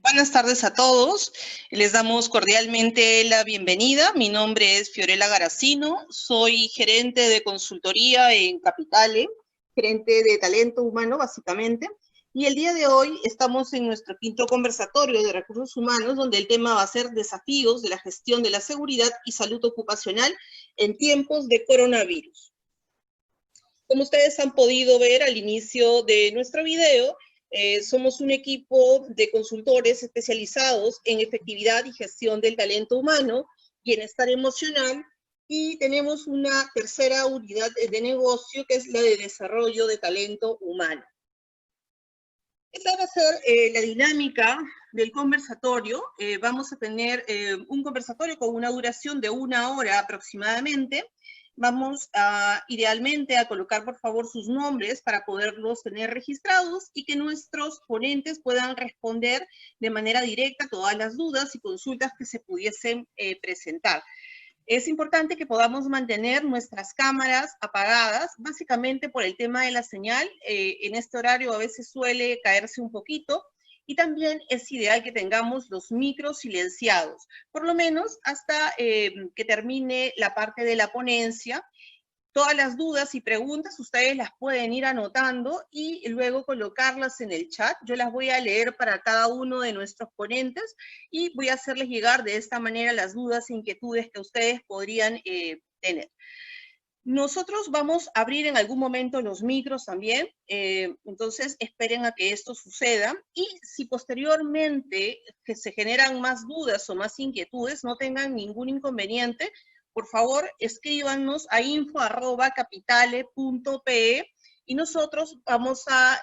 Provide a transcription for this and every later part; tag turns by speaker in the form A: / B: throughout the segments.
A: Buenas tardes a todos. Les damos cordialmente la bienvenida. Mi nombre es Fiorella Garacino. Soy gerente de consultoría en Capitale, gerente de talento humano, básicamente. Y el día de hoy estamos en nuestro quinto conversatorio de recursos humanos, donde el tema va a ser desafíos de la gestión de la seguridad y salud ocupacional en tiempos de coronavirus. Como ustedes han podido ver al inicio de nuestro video, somos un equipo de consultores especializados en efectividad y gestión del talento humano, bienestar emocional, y tenemos una tercera unidad de negocio que es la de desarrollo de talento humano. Esta va a ser la dinámica del conversatorio. Vamos a tener un conversatorio con una duración de 1 hora aproximadamente. Vamos idealmente a colocar, por favor, sus nombres para poderlos tener registrados y que nuestros ponentes puedan responder de manera directa todas las dudas y consultas que se pudiesen presentar. Es importante que podamos mantener nuestras cámaras apagadas, básicamente por el tema de la señal. En este horario a veces suele caerse un poquito, y también es ideal que tengamos los micros silenciados, por lo menos hasta que termine la parte de la ponencia. Todas las dudas y preguntas ustedes las pueden ir anotando y luego colocarlas en el chat. Yo las voy a leer para cada uno de nuestros ponentes y voy a hacerles llegar de esta manera las dudas e inquietudes que ustedes podrían tener. Nosotros vamos a abrir en algún momento los micros también, entonces esperen a que esto suceda, y si posteriormente que se generan más dudas o más inquietudes, no tengan ningún inconveniente, por favor escríbanos a info@capitale.pe y nosotros vamos a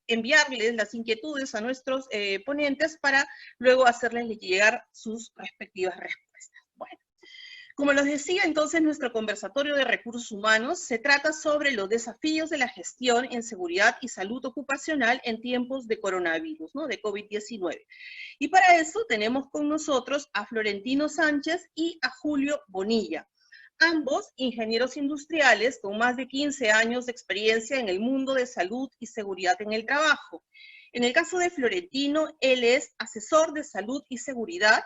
A: enviarles las inquietudes a nuestros ponentes para luego hacerles llegar sus respectivas respuestas. Bueno. Como les decía, entonces, nuestro conversatorio de recursos humanos se trata sobre los desafíos de la gestión en seguridad y salud ocupacional en tiempos de coronavirus, ¿no? De COVID-19. Y para eso tenemos con nosotros a Florentino Sánchez y a Julio Bonilla, ambos ingenieros industriales con más de 15 años de experiencia en el mundo de salud y seguridad en el trabajo. En el caso de Florentino, él es asesor de salud y seguridad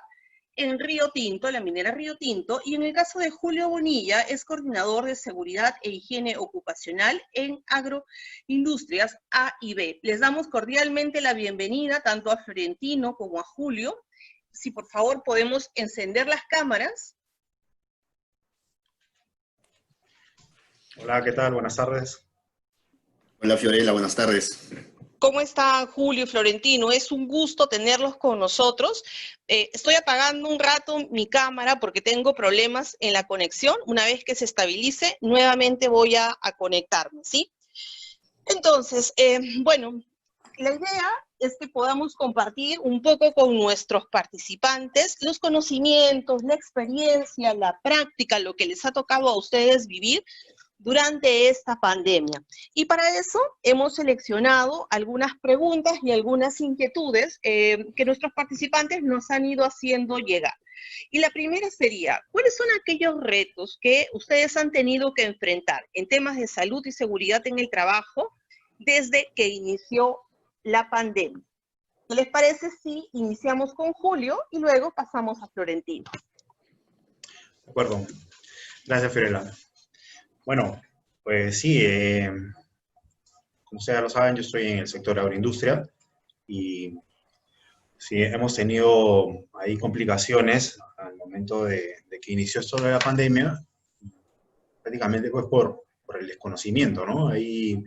A: en Río Tinto, la minera Río Tinto, y en el caso de Julio Bonilla es coordinador de seguridad e higiene ocupacional en Agroindustrias A y B. Les damos cordialmente la bienvenida tanto a Florentino como a Julio. Si por favor podemos encender las cámaras.
B: Hola, ¿qué tal? Buenas tardes.
C: Hola Fiorella, buenas tardes.
A: ¿Cómo están Julio y Florentino? Es un gusto tenerlos con nosotros. Estoy apagando un rato mi cámara porque tengo problemas en la conexión. Una vez que se estabilice, nuevamente voy a conectarme, ¿sí? Entonces, bueno, la idea es que podamos compartir un poco con nuestros participantes los conocimientos, la experiencia, la práctica, lo que les ha tocado a ustedes vivir durante esta pandemia. Y para eso hemos seleccionado algunas preguntas y algunas inquietudes que nuestros participantes nos han ido haciendo llegar. Y la primera sería, ¿cuáles son aquellos retos que ustedes han tenido que enfrentar en temas de salud y seguridad en el trabajo desde que inició la pandemia? ¿Qué les parece si iniciamos con Julio y luego pasamos a Florentino?
B: De acuerdo. Gracias, Fiorella. Bueno, pues sí, como ustedes lo saben, yo estoy en el sector de agroindustria y sí, hemos tenido ahí complicaciones al momento de que inició esto de la pandemia, prácticamente pues por el desconocimiento, ¿no? Ahí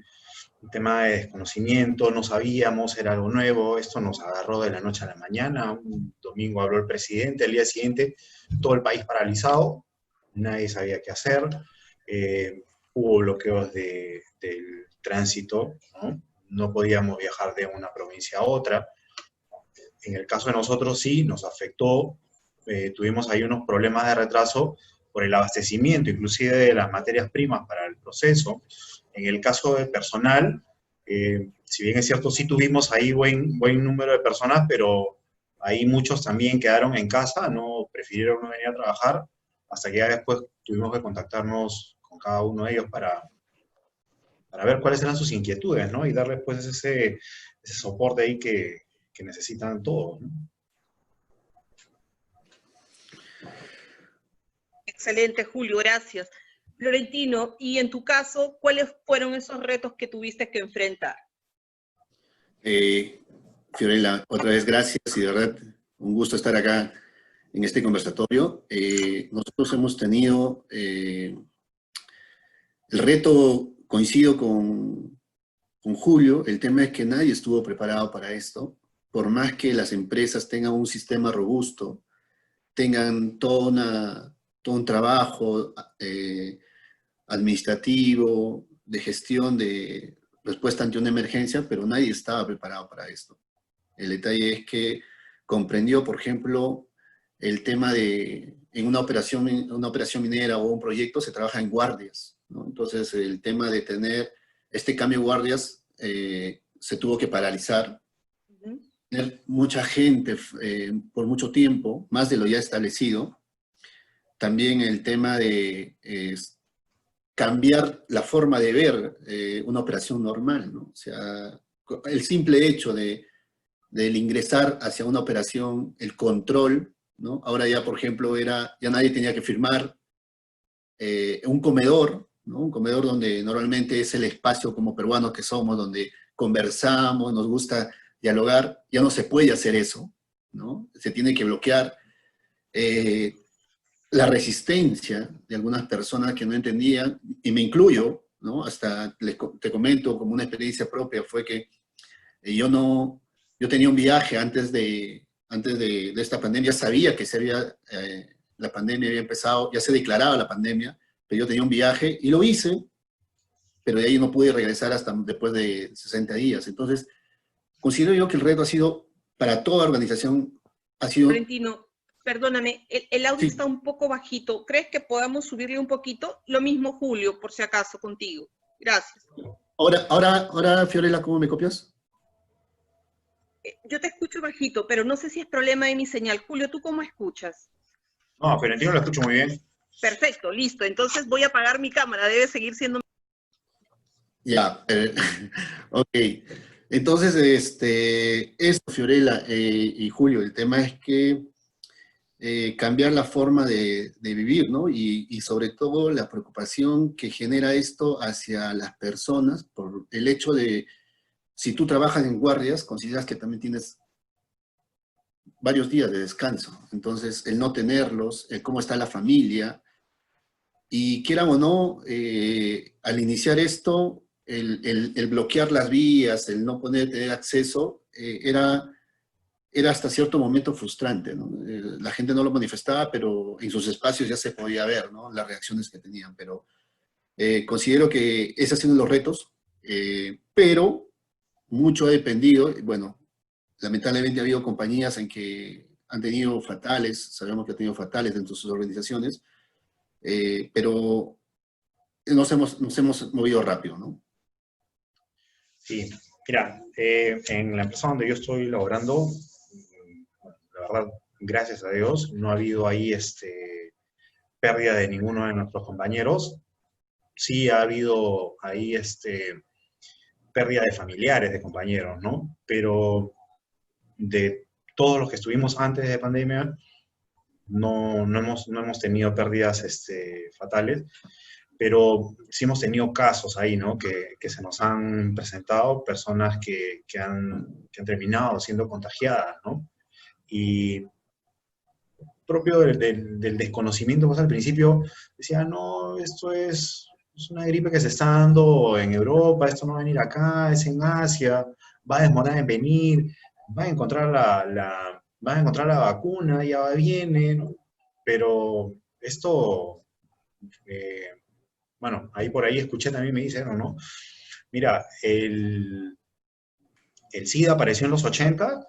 B: un tema de desconocimiento, no sabíamos, era algo nuevo, esto nos agarró de la noche a la mañana, un domingo habló el presidente, al día siguiente todo el país paralizado, nadie sabía qué hacer, hubo bloqueos del tránsito, ¿no? No podíamos viajar de una provincia a otra. En el caso de nosotros sí, nos afectó, tuvimos ahí unos problemas de retraso por el abastecimiento, inclusive de las materias primas para el proceso. En el caso del personal, si bien es cierto, sí tuvimos ahí buen número de personas, pero ahí muchos también quedaron en casa, no prefirieron no venir a trabajar, hasta que ya después tuvimos que contactarnos con cada uno de ellos para ver cuáles eran sus inquietudes, ¿no? Y darles pues ese soporte ahí que que necesitan todos, ¿no?
A: Excelente, Julio, gracias. Florentino, y en tu caso, ¿cuáles fueron esos retos que tuviste que enfrentar?
C: Fiorella, otra vez gracias y de verdad un gusto estar acá en este conversatorio. Nosotros hemos tenido el reto, coincido con Julio, el tema es que nadie estuvo preparado para esto, por más que las empresas tengan un sistema robusto, tengan todo un trabajo administrativo, de gestión, de respuesta ante una emergencia, pero nadie estaba preparado para esto. El detalle es que comprendió, por ejemplo, el tema de, en una operación minera o un proyecto se trabaja en guardias, ¿no? Entonces, el tema de tener este cambio de guardias se tuvo que paralizar. Tener mucha gente por mucho tiempo, más de lo ya establecido. También el tema de cambiar la forma de ver una operación normal, ¿no? O sea, el simple hecho del ingresar hacia una operación, el control, ¿no? Ahora ya, por ejemplo, ya nadie tenía que firmar un comedor, ¿no? Un comedor donde normalmente es el espacio como peruanos que somos, donde conversamos, nos gusta dialogar, ya no se puede hacer eso, ¿no? Se tiene que bloquear. La resistencia de algunas personas que no entendían, y me incluyo, ¿no? Hasta te comento como una experiencia propia, fue que yo tenía un viaje antes de esta pandemia, sabía que la pandemia había empezado, ya se declaraba la pandemia, pero yo tenía un viaje y lo hice, pero de ahí no pude regresar hasta después de 60 días. Entonces, considero yo que el reto ha sido, para toda organización, ha sido...
A: Florentino, perdóname, el audio
C: Sí.
A: está un poco bajito. ¿Crees que podamos subirle un poquito? Lo mismo, Julio, por si acaso, contigo. Gracias.
C: Ahora, Fiorella, ¿cómo me copias?
A: Yo te escucho bajito, pero no sé si es problema de mi señal. Julio, ¿tú cómo escuchas?
B: No, Florentino lo escucho muy bien.
A: Perfecto, listo. Entonces voy a apagar mi cámara. Debe seguir siendo...
C: Ya, ok. Entonces, esto, Fiorella y Julio, el tema es que cambiar la forma de vivir, ¿no? Y sobre todo la preocupación que genera esto hacia las personas por el hecho de, si tú trabajas en guardias, consideras que también tienes varios días de descanso. Entonces, el no tenerlos, el cómo está la familia, y quieran o no, al iniciar esto, el bloquear las vías, el no tener acceso, era hasta cierto momento frustrante, ¿no? La gente no lo manifestaba, pero en sus espacios ya se podía ver, ¿no? Las reacciones que tenían, pero considero que ese ha sido uno de los retos, pero mucho ha dependido, bueno, lamentablemente ha habido compañías en que han tenido fatales, sabemos que han tenido fatales dentro de sus organizaciones, pero nos hemos movido rápido, ¿no?
B: Sí, mira, en la empresa donde yo estoy laborando, la verdad, gracias a Dios, no ha habido ahí pérdida de ninguno de nuestros compañeros. Sí ha habido ahí pérdida de familiares de compañeros, ¿no? Pero de todos los que estuvimos antes de pandemia, no hemos tenido pérdidas fatales, pero sí hemos tenido casos ahí, ¿no? Que se nos han presentado personas que han terminado siendo contagiadas, ¿no? Y propio del desconocimiento, pues al principio decía, no, esto es una gripe que se está dando en Europa, esto no va a venir acá, es en Asia, va a demorar en venir, va a encontrar va a encontrar la vacuna, ya viene, ¿no? Pero esto, bueno, ahí por ahí escuché también, me dicen, ¿no? Mira, el SIDA apareció en los 80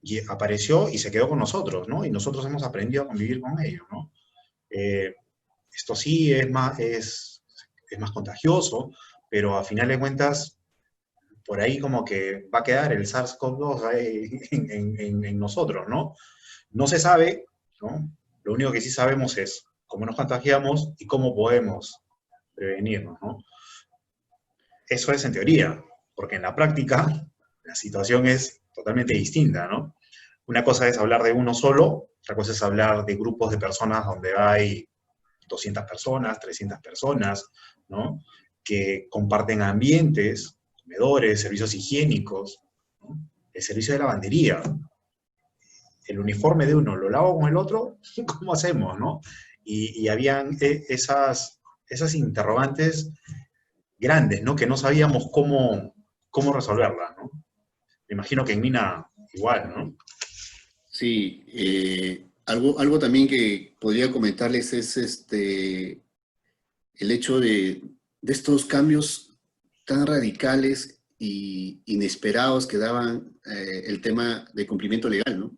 B: y apareció y se quedó con nosotros, ¿no? Y nosotros hemos aprendido a convivir con ello, ¿no? Esto sí es más contagioso, pero a final de cuentas, por ahí como que va a quedar el SARS-CoV-2 en nosotros, ¿no? No se sabe, ¿no? Lo único que sí sabemos es cómo nos contagiamos y cómo podemos prevenirnos, ¿no? Eso es en teoría, porque en la práctica la situación es totalmente distinta, ¿no? Una cosa es hablar de uno solo, otra cosa es hablar de grupos de personas donde hay 200 personas, 300 personas, ¿no? Que comparten ambientes, comedores, servicios higiénicos, ¿no? El servicio de lavandería. El uniforme de uno lo lavo con el otro, ¿cómo hacemos, no? Y habían esas interrogantes grandes, ¿no? Que no sabíamos cómo resolverlas, ¿no? Me imagino que en Mina igual, ¿no?
C: Sí, algo también que podría comentarles es el hecho de estos cambios tan radicales y inesperados que daban el tema de cumplimiento legal, ¿no?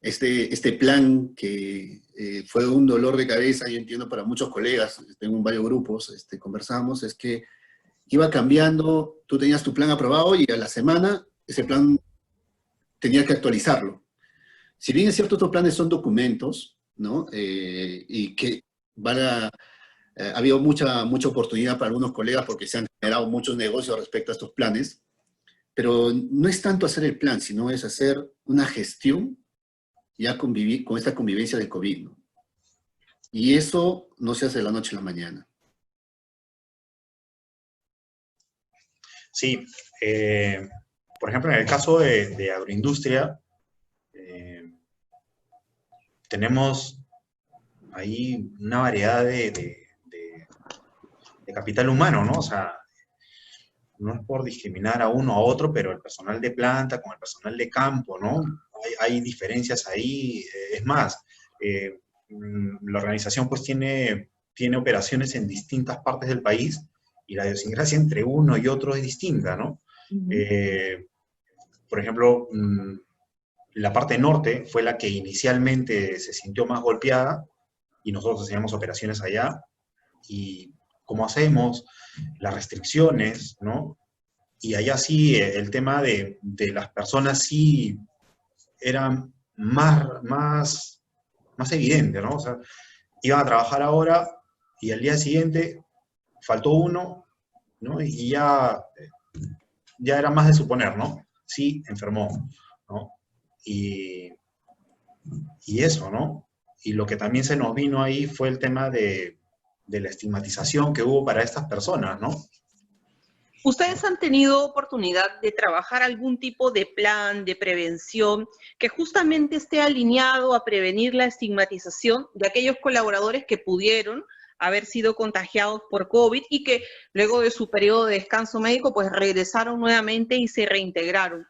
C: Este plan que fue un dolor de cabeza, yo entiendo para muchos colegas, tengo varios grupos, conversamos, es que iba cambiando, tú tenías tu plan aprobado y a la semana ese plan tenías que actualizarlo. Si bien es cierto, estos planes son documentos, ¿no? Y que ha habido mucha oportunidad para algunos colegas porque se han generado muchos negocios respecto a estos planes, pero no es tanto hacer el plan, sino es hacer una gestión ya convivir con esta convivencia del COVID, ¿no? Y eso no se hace de la noche a la mañana.
B: Sí, por ejemplo, en el caso de agroindustria, tenemos ahí una variedad de capital humano, ¿no? O sea, no es por discriminar a uno a otro, pero el personal de planta con el personal de campo, ¿no? Hay diferencias ahí. Es más, la organización pues tiene operaciones en distintas partes del país y la idiosincrasia entre uno y otro es distinta, ¿no? Por ejemplo, la parte norte fue la que inicialmente se sintió más golpeada y nosotros hacíamos operaciones allá. Y cómo hacemos, las restricciones, ¿no? Y allá sí, el tema de las personas sí era más evidente, ¿no? O sea, iban a trabajar ahora y al día siguiente faltó uno, ¿no? Y ya era más de suponer, ¿no? Sí, enfermó, ¿no? Y eso, ¿no? Y lo que también se nos vino ahí fue el tema de la estigmatización que hubo para estas personas, ¿no?
A: ¿Ustedes han tenido oportunidad de trabajar algún tipo de plan de prevención que justamente esté alineado a prevenir la estigmatización de aquellos colaboradores que pudieron haber sido contagiados por COVID y que luego de su periodo de descanso médico pues regresaron nuevamente y se reintegraron?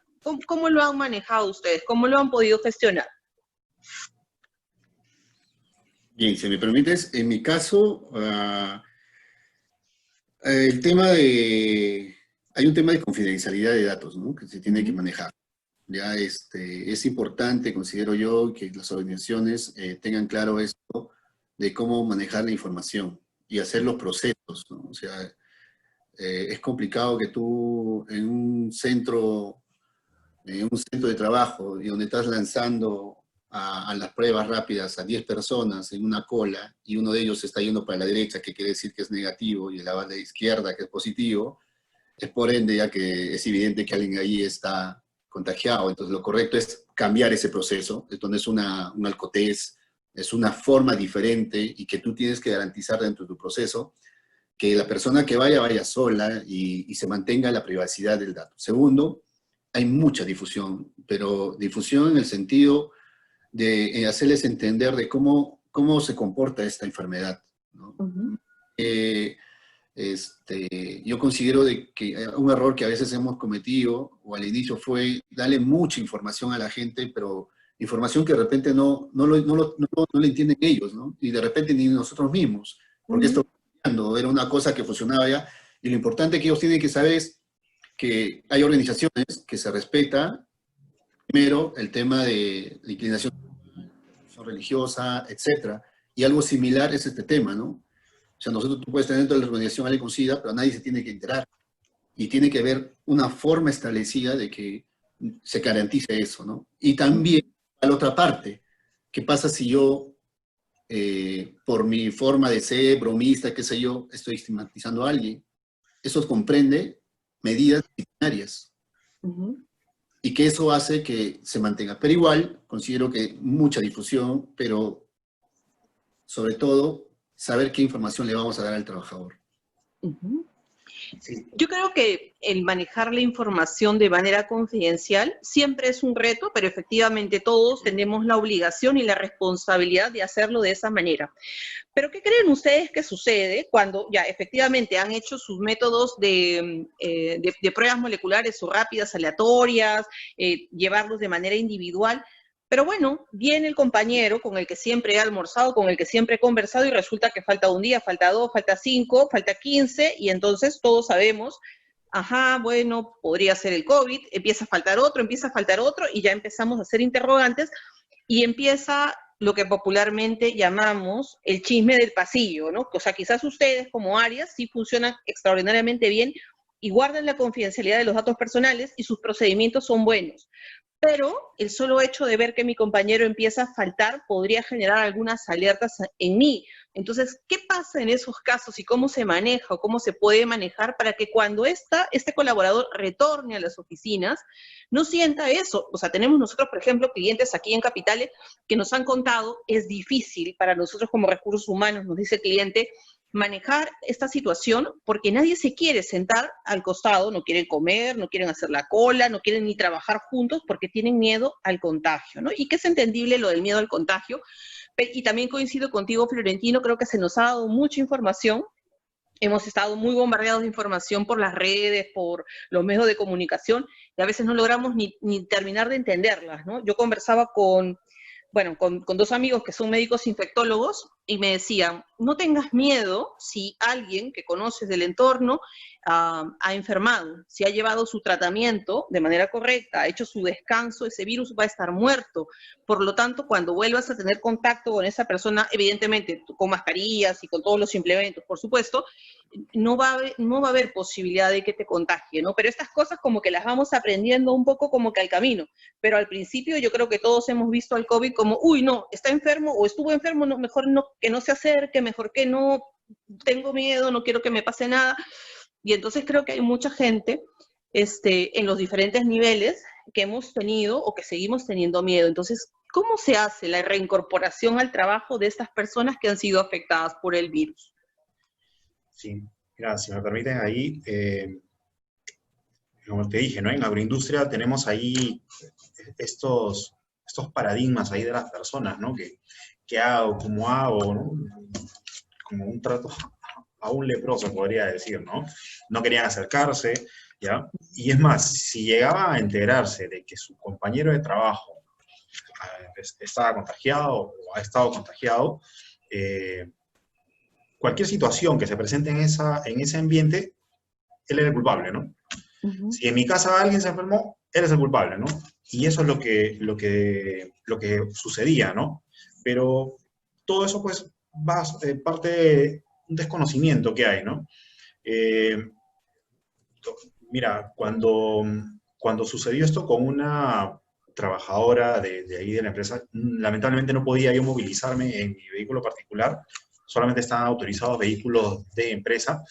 A: ¿Cómo lo han manejado ustedes? ¿Cómo lo han podido gestionar?
C: Bien, si me permites, en mi caso, el tema de... Hay un tema de confidencialidad de datos, ¿no? Que se tiene que manejar. Ya es importante, considero yo, que las organizaciones tengan claro esto de cómo manejar la información y hacer los procesos, ¿no? O sea, es complicado que tú en un centro de trabajo y donde estás lanzando a las pruebas rápidas a 10 personas en una cola y uno de ellos está yendo para la derecha, que quiere decir que es negativo, y el de la izquierda, que es positivo, es por ende ya que es evidente que alguien ahí está contagiado. Entonces lo correcto es cambiar ese proceso. Esto no es un alcotés, es una forma diferente y que tú tienes que garantizar dentro de tu proceso que la persona que vaya sola y se mantenga la privacidad del dato. Segundo, hay mucha difusión, pero difusión en el sentido de hacerles entender de cómo se comporta esta enfermedad, ¿no? Yo considero de que un error que a veces hemos cometido, o al inicio, fue darle mucha información a la gente, pero información que de repente no le entienden ellos, ¿no? Y de repente ni nosotros mismos, porque esto era una cosa que funcionaba ya, y lo importante que ellos tienen que saber es que hay organizaciones que se respeta, primero, el tema de la inclinación religiosa, etcétera, y algo similar es este tema, ¿no? O sea, tú puedes tener dentro de la organización alguien con SIDA, pero nadie se tiene que enterar. Y tiene que haber una forma establecida de que se garantice eso, ¿no? Y también, a la otra parte, ¿qué pasa si yo, por mi forma de ser, bromista, qué sé yo, estoy estigmatizando a alguien? Eso comprende medidas disciplinarias. y que eso hace que se mantenga. Pero igual, considero que mucha difusión, pero sobre todo, saber qué información le vamos a dar al trabajador.
A: Ujú.
B: Sí,
A: Yo creo que el manejar la información de manera confidencial siempre es un reto, pero efectivamente todos tenemos la obligación y la responsabilidad de hacerlo de esa manera. Pero ¿qué creen ustedes que sucede cuando ya efectivamente han hecho sus métodos de pruebas moleculares o rápidas, aleatorias, llevarlos de manera individual? Pero bueno, viene el compañero con el que siempre he almorzado, con el que siempre he conversado y resulta que falta un día, falta dos, falta 5, falta 15 y entonces todos sabemos, ajá, bueno, podría ser el COVID, empieza a faltar otro y ya empezamos a hacer interrogantes y empieza lo que popularmente llamamos el chisme del pasillo, ¿no? O sea, quizás ustedes como áreas sí funcionan extraordinariamente bien y guardan la confidencialidad de los datos personales y sus procedimientos son buenos. Pero el solo hecho de ver que mi compañero empieza a faltar podría generar algunas alertas en mí. Entonces, ¿qué pasa en esos casos y cómo se maneja o cómo se puede manejar para que cuando este colaborador retorne a las oficinas, no sienta eso? O sea, tenemos nosotros, por ejemplo, clientes aquí en Capitales que nos han contado, es difícil para nosotros como recursos humanos, nos dice el cliente, manejar esta situación porque nadie se quiere sentar al costado, no quieren comer, no quieren hacer la cola, no quieren ni trabajar juntos porque tienen miedo al contagio, ¿no? Y que es entendible lo del miedo al contagio. Y también coincido contigo, Florentino, creo que se nos ha dado mucha información. Hemos estado muy bombardeados de información por las redes, por los medios de comunicación, y a veces no logramos ni terminar de entenderlas, ¿no? Yo conversaba con dos amigos que son médicos infectólogos y me decían, no tengas miedo si alguien que conoces del entorno ha enfermado, si ha llevado su tratamiento de manera correcta, ha hecho su descanso, ese virus va a estar muerto. Por lo tanto, cuando vuelvas a tener contacto con esa persona, evidentemente con mascarillas y con todos los implementos, por supuesto, no va a haber posibilidad de que te contagie, ¿no? Pero estas cosas como que las vamos aprendiendo un poco como que al camino. Pero al principio yo creo que todos hemos visto al COVID como, uy, no, está enfermo o estuvo enfermo, no, mejor no, que no se acerque, mejor que no, tengo miedo, no quiero que me pase nada. Y entonces creo que hay mucha gente en los diferentes niveles que hemos tenido o que seguimos teniendo miedo. Entonces, ¿cómo se hace la reincorporación al trabajo de estas personas que han sido afectadas por el virus?
B: sí. Mira, si me permiten ahí, como te dije, ¿no? En la agroindustria tenemos ahí estos paradigmas ahí de las personas, ¿no? ¿Qué hago? ¿Cómo hago? ¿No? Como un trato a un leproso, podría decir, ¿no? No querían acercarse, ¿ya? Y es más, si llegaba a enterarse de que su compañero de trabajo estaba contagiado o ha estado contagiado, cualquier situación que se presente en ese ambiente, él era el culpable, ¿no? Si en mi casa alguien se enfermó, él es el culpable, ¿no? Y eso es lo que sucedía, ¿no? Pero todo eso, pues, va parte de un desconocimiento que hay, ¿no? Eh, Mira, cuando sucedió esto con una trabajadora de ahí de la empresa, lamentablemente no podía yo movilizarme en mi vehículo particular, solamente estaban autorizados vehículos de empresa,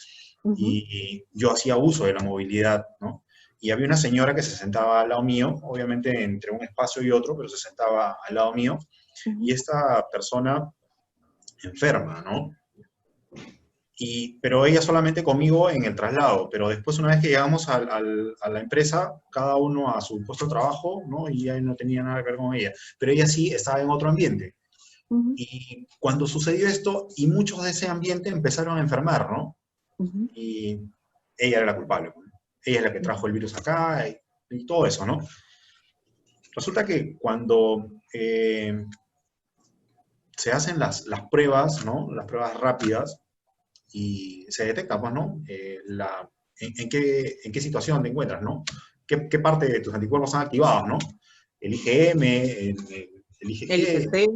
B: y yo hacía uso de la movilidad, ¿no? Y había una señora que se sentaba al lado mío, obviamente entre un espacio y otro, pero se sentaba al lado mío, y esta persona enferma, ¿no? Pero ella solamente conmigo en el traslado, pero después una vez que llegamos a la empresa, cada uno a su puesto de trabajo, ¿no? Y ya no tenía nada que ver con ella, pero ella sí estaba en otro ambiente. Y cuando sucedió esto, y muchos de ese ambiente empezaron a enfermar, ¿no? Y ella era la culpable, ¿no? Ella es la que trajo el virus acá y todo eso, ¿no? Resulta que cuando se hacen las pruebas, ¿no? Las pruebas rápidas, y se detecta, pues, ¿no? En qué situación te encuentras, ¿no? ¿Qué parte de tus anticuerpos están activados, ¿no? El IgM, el
A: El
B: IgG,
A: IgC.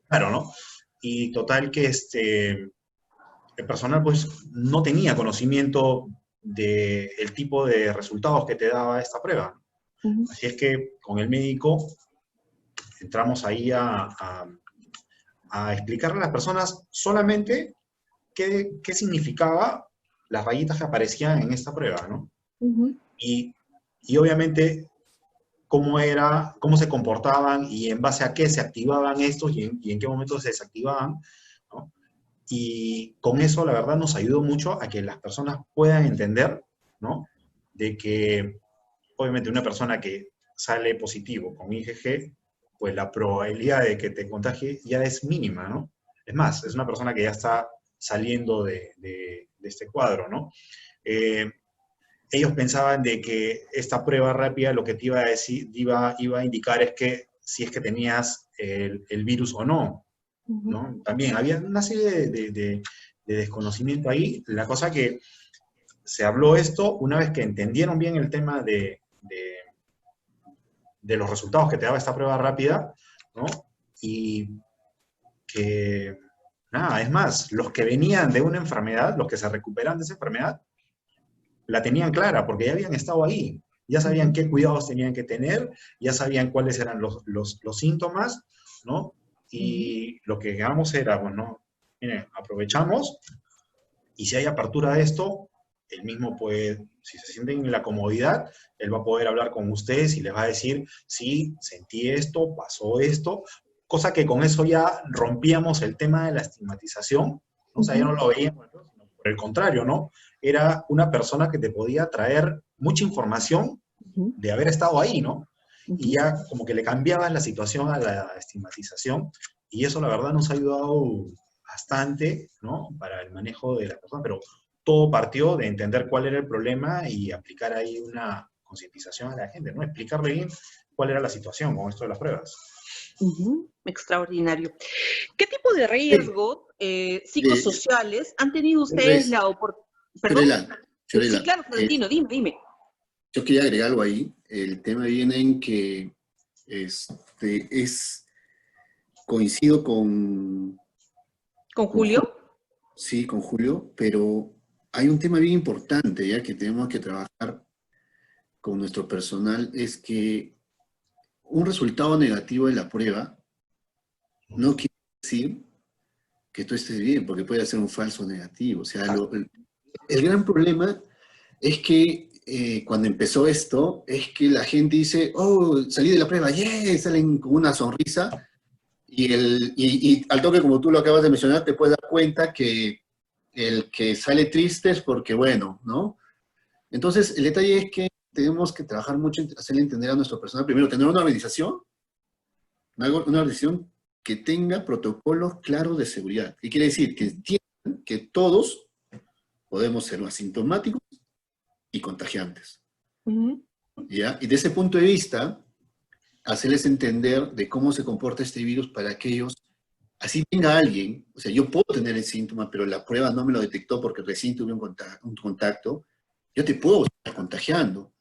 B: claro, ¿no? Y total que el personal, pues, no tenía conocimiento del tipo de resultados que te daba esta prueba. Así es que con el médico entramos ahí a explicarle a las personas solamente qué significaba las rayitas que aparecían en esta prueba, ¿no? Y obviamente cómo era, cómo se comportaban y en base a qué se activaban estos y en qué momento se desactivaban, ¿no? Y con eso, la verdad, nos ayudó mucho a que las personas puedan entender, ¿no? De que, obviamente, una persona que sale positivo con IgG, pues la probabilidad de que te contagie ya es mínima, ¿no? Es más, es una persona que ya está saliendo de este cuadro, ¿no? Ellos pensaban de que esta prueba rápida lo que te iba a decir, iba a indicar es que si es que tenías el virus o no, ¿no? También había una serie de desconocimiento ahí. La cosa que se habló esto una vez que entendieron bien el tema de los resultados que te daba esta prueba rápida, ¿no? Y que, nada, es más, los que venían de una enfermedad, los que se recuperan de esa enfermedad, la tenían clara porque ya habían estado ahí, ya sabían qué cuidados tenían que tener, ya sabían cuáles eran los síntomas, ¿no? Y lo que hagamos era, bueno, miren, aprovechamos y si hay apertura de esto, él mismo puede, si se sienten en la comodidad, él va a poder hablar con ustedes y les va a decir, sí, sentí esto, pasó esto, cosa que con eso ya rompíamos el tema de la estigmatización, o sea, ya no lo veíamos, ¿no? Sino por el contrario, ¿no? Era una persona que te podía traer mucha información de haber estado ahí, ¿no? Y ya como que le cambiabas la situación a la estigmatización, y eso la verdad nos ha ayudado bastante, ¿no? Para el manejo de la persona, pero todo partió de entender cuál era el problema y aplicar ahí una concientización a la gente, ¿no? Explicarle bien cuál era la situación con esto de las pruebas.
A: Extraordinario. ¿Qué tipo de riesgos psicosociales han tenido ustedes la oportunidad? ¿Perdón?
C: Fiorella,
A: Sí, claro, Florentino, dime.
C: Yo quería agregar algo ahí. El tema viene en que coincido con...
A: ¿Con Julio?
C: Sí, con Julio, pero hay un tema bien importante ya que tenemos que trabajar con nuestro personal, es que un resultado negativo de la prueba no quiere decir que tú estés bien, porque puede ser un falso negativo. O sea, el gran problema es que cuando empezó esto, es que la gente dice, oh, salí de la prueba, yeah, salen con una sonrisa, y al toque, como tú lo acabas de mencionar, te puedes dar cuenta que el que sale triste es porque, bueno, ¿no? Entonces, el detalle es que tenemos que trabajar mucho en hacerle entender a nuestro personal, primero, tener una organización que tenga protocolos claros de seguridad. ¿Qué quiere decir? Que entiendan que todos podemos ser asintomáticos y contagiantes. ¿Ya? Y de ese punto de vista, hacerles entender de cómo se comporta este virus para que ellos, así tenga alguien, o sea, yo puedo tener el síntoma, pero la prueba no me lo detectó porque recién tuve un contacto, yo te puedo estar contagiando.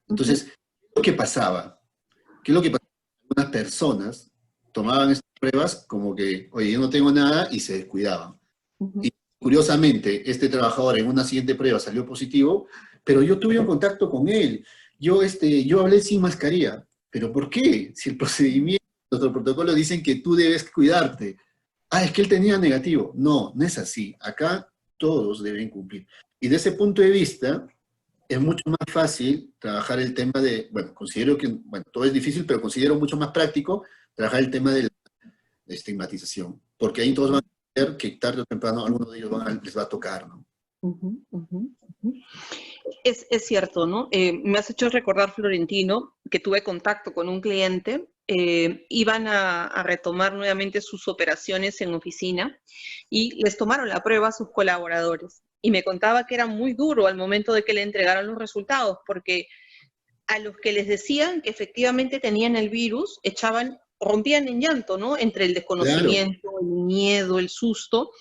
C: Entonces, ¿qué es lo que pasaba? ¿Qué es lo que pasaba? Algunas personas tomaban estas pruebas como que, oye, yo no tengo nada, y se descuidaban. Y curiosamente, este trabajador en una siguiente prueba salió positivo, pero yo tuve un contacto con él. Yo hablé sin mascarilla. ¿Pero por qué? Si el procedimiento, nuestro protocolo dicen que tú debes cuidarte. Ah, es que él tenía negativo. No, no es así. Acá todos deben cumplir. Y de ese punto de vista, es mucho más fácil trabajar el tema de, bueno, considero que, bueno, todo es difícil, pero considero mucho más práctico trabajar el tema de la estigmatización. Porque ahí todos van a ver que tarde o temprano alguno de ellos les va a tocar, ¿no?
A: Es cierto, ¿no? Me has hecho recordar, Florentino, que tuve contacto con un cliente, iban a retomar nuevamente sus operaciones en oficina y les tomaron la prueba a sus colaboradores. Y me contaba que era muy duro al momento de que le entregaron los resultados, porque a los que les decían que efectivamente tenían el virus, rompían en llanto, ¿no? Entre el desconocimiento, claro, el miedo, el susto,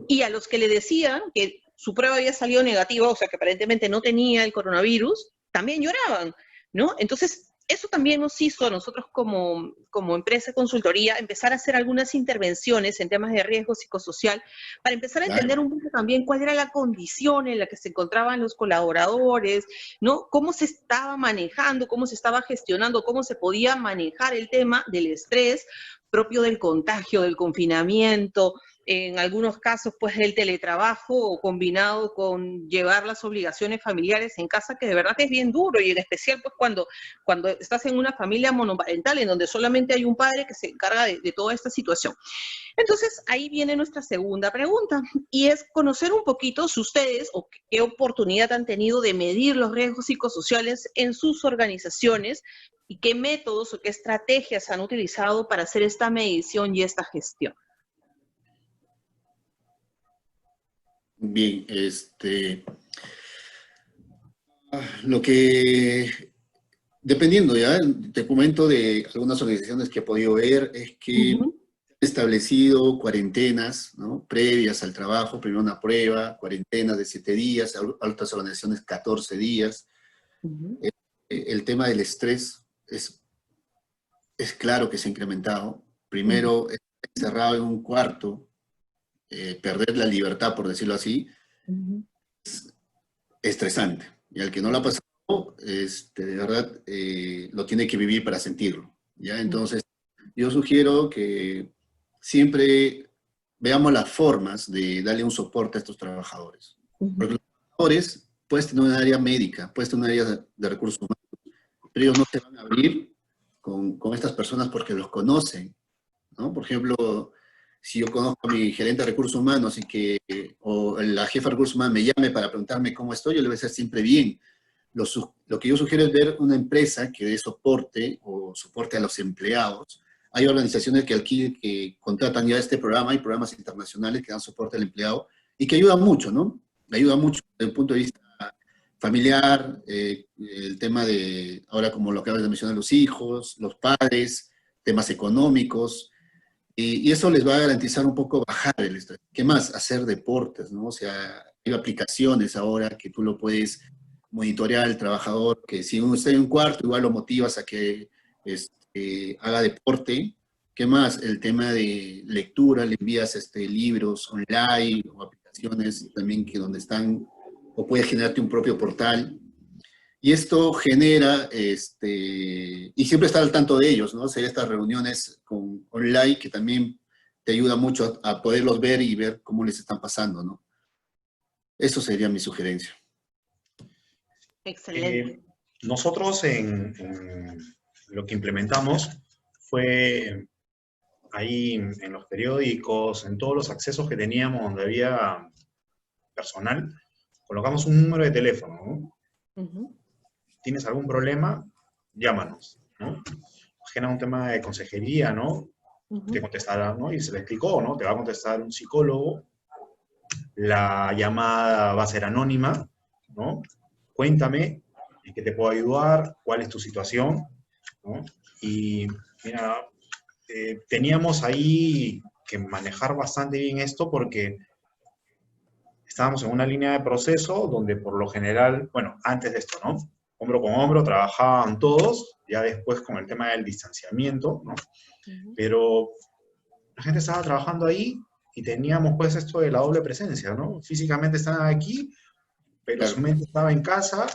A: y a los que le decían que su prueba había salido negativa, o sea, que aparentemente no tenía el coronavirus, también lloraban, ¿no? Entonces, eso también nos hizo a nosotros como empresa de consultoría empezar a hacer algunas intervenciones en temas de riesgo psicosocial para empezar a entender un poco también cuál era la condición en la que se encontraban los colaboradores, ¿no? Cómo se estaba manejando, cómo se estaba gestionando, cómo se podía manejar el tema del estrés propio del contagio, del confinamiento, en algunos casos, pues el teletrabajo o combinado con llevar las obligaciones familiares en casa, que de verdad es bien duro, y en especial pues cuando estás en una familia monoparental en donde solamente hay un padre que se encarga de toda esta situación. Entonces, ahí viene nuestra segunda pregunta, y es conocer un poquito si ustedes o qué oportunidad han tenido de medir los riesgos psicosociales en sus organizaciones y qué métodos o qué estrategias han utilizado para hacer esta medición y esta gestión.
C: Bien, lo que, dependiendo ya, te comento de algunas organizaciones que he podido ver, es que han establecido cuarentenas, ¿no?, previas al trabajo, primero una prueba, cuarentenas de 7 días, otras organizaciones 14 días. El tema del estrés es claro que se ha incrementado. Primero, encerrado en un cuarto, perder la libertad, por decirlo así, es estresante. Y al que no lo ha pasado, de verdad, lo tiene que vivir para sentirlo, ¿ya? Entonces, yo sugiero que siempre veamos las formas de darle un soporte a estos trabajadores. Porque los trabajadores, puedes tener un área médica, puedes tener un área de recursos humanos, pero ellos no se van a abrir con estas personas porque los conocen, ¿no? Por ejemplo, si yo conozco a mi gerente de recursos humanos o la jefa de recursos humanos me llame para preguntarme cómo estoy, yo le voy a decir siempre bien. Lo que yo sugiero es ver una empresa que dé soporte o soporte a los empleados. Hay organizaciones que contratan ya este programa, hay programas internacionales que dan soporte al empleado y que ayudan mucho, ¿no? Ayuda mucho desde el punto de vista familiar, el tema de, ahora como lo que acabas de mencionar, los hijos, los padres, temas económicos, y eso les va a garantizar un poco bajar el estrés. ¿Qué más? Hacer deportes, ¿no? O sea, hay aplicaciones ahora que tú lo puedes monitorear al trabajador, que si uno está en un cuarto, igual lo motivas a que haga deporte. ¿Qué más? El tema de lectura, le envías libros online o aplicaciones también que donde están, o puedes generarte un propio portal. Y esto genera, y siempre estar al tanto de ellos, ¿no? Hacer estas reuniones online que también te ayuda mucho a poderlos ver y ver cómo les están pasando, ¿no? Eso sería mi sugerencia.
A: Excelente.
B: Nosotros en lo que implementamos fue ahí en los periódicos, en todos los accesos que teníamos donde había personal, colocamos un número de teléfono, ¿no? ¿Tienes algún problema? Llámanos, ¿no? Genera un tema de consejería, ¿no? Te contestará, ¿no? Y se le explicó, ¿no? Te va a contestar un psicólogo, la llamada va a ser anónima, ¿no? Cuéntame en qué te puedo ayudar, cuál es tu situación, ¿no? Y mira, teníamos ahí que manejar bastante bien esto porque estábamos en una línea de proceso donde por lo general, bueno, antes de esto, ¿no? Hombro con hombro trabajaban todos, ya después con el tema del distanciamiento, ¿no? Pero la gente estaba trabajando ahí y teníamos pues esto de la doble presencia, ¿no? Físicamente estaban aquí, pero su mente estaba en casa,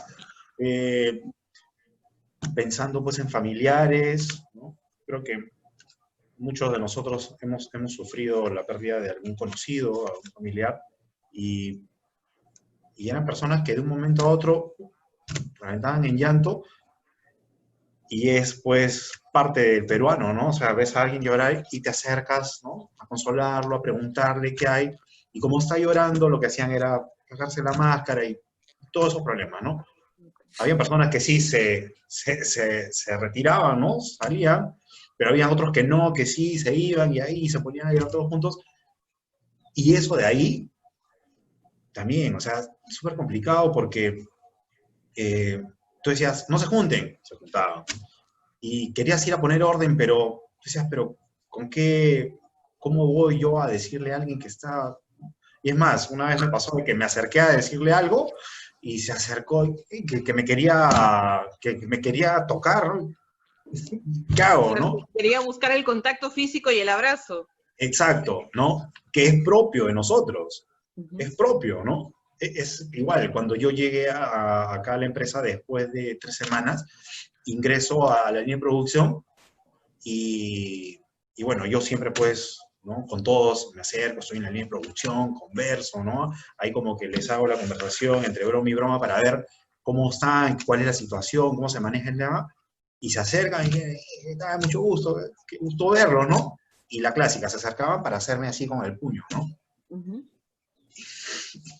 B: pensando pues en familiares, ¿no? Creo que muchos de nosotros hemos sufrido la pérdida de algún conocido, algún familiar, y eran personas que de un momento a otro reventaban en llanto, y es pues parte del peruano, ¿no? O sea, ves a alguien llorar y te acercas, ¿no? A consolarlo, a preguntarle qué hay, y como está llorando, lo que hacían era sacarse la máscara y todos esos problemas, ¿no? Había personas que sí se retiraban, ¿no? Salían, pero había otros que no, que sí se iban y ahí se ponían a llorar todos juntos. Y eso de ahí también, o sea, es súper complicado porque tú decías, no se junten, se juntaban. Y querías ir a poner orden, pero tú decías, pero ¿con qué? ¿Cómo voy yo a decirle a alguien que está...? Y es más, una vez me pasó que me acerqué a decirle algo y se acercó, que me quería tocar, ¿no? ¿Qué hago, no?
A: Quería buscar el contacto físico y el abrazo.
B: Exacto, ¿no? Que es propio de nosotros, es propio, ¿no? Es igual, cuando yo llegué acá a la empresa después de 3 semanas, ingreso a la línea de producción y bueno, yo siempre pues ¿no? Con todos me acerco, estoy en la línea de producción, converso, ¿no? Ahí como que les hago la conversación entre broma y broma para ver cómo están, cuál es la situación, cómo se maneja el tema, y se acercan y dicen, mucho gusto, qué gusto verlo, ¿no? Y la clásica, se acercaban para hacerme así con el puño, ¿no?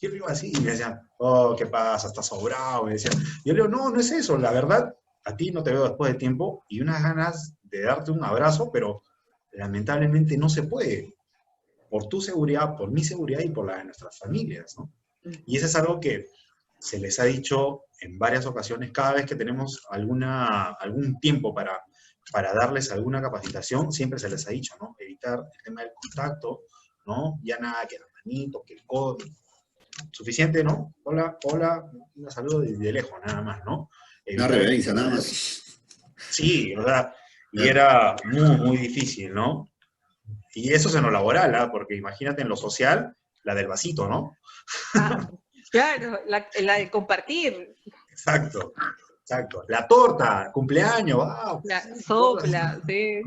B: Yo le iba así y me decían, oh, ¿qué pasa? ¿Estás sobrado? Me decían. Yo le digo, no, no es eso, la verdad, a ti no te veo después de tiempo y unas ganas de darte un abrazo, pero lamentablemente no se puede, por tu seguridad, por mi seguridad y por la de nuestras familias, ¿no? Y eso es algo que se les ha dicho en varias ocasiones, cada vez que tenemos algún tiempo para darles alguna capacitación, siempre se les ha dicho, ¿no? Evitar el tema del contacto, ¿no? Ya nada, que la manito, que el codo, suficiente, ¿no? Hola, hola, un saludo de lejos, nada más, ¿no?
C: Una
B: Evitar
C: reverencia, nada más.
B: Sí, ¿verdad? Y
C: Claro.
B: era muy, muy difícil, ¿no? Y eso es en lo laboral, ¿ah? Porque imagínate en lo social, la del vasito, ¿no?
A: Ah, claro, la de compartir,
B: Exacto, exacto. La torta, cumpleaños, wow,
A: la
B: sí,
A: sopla, sí.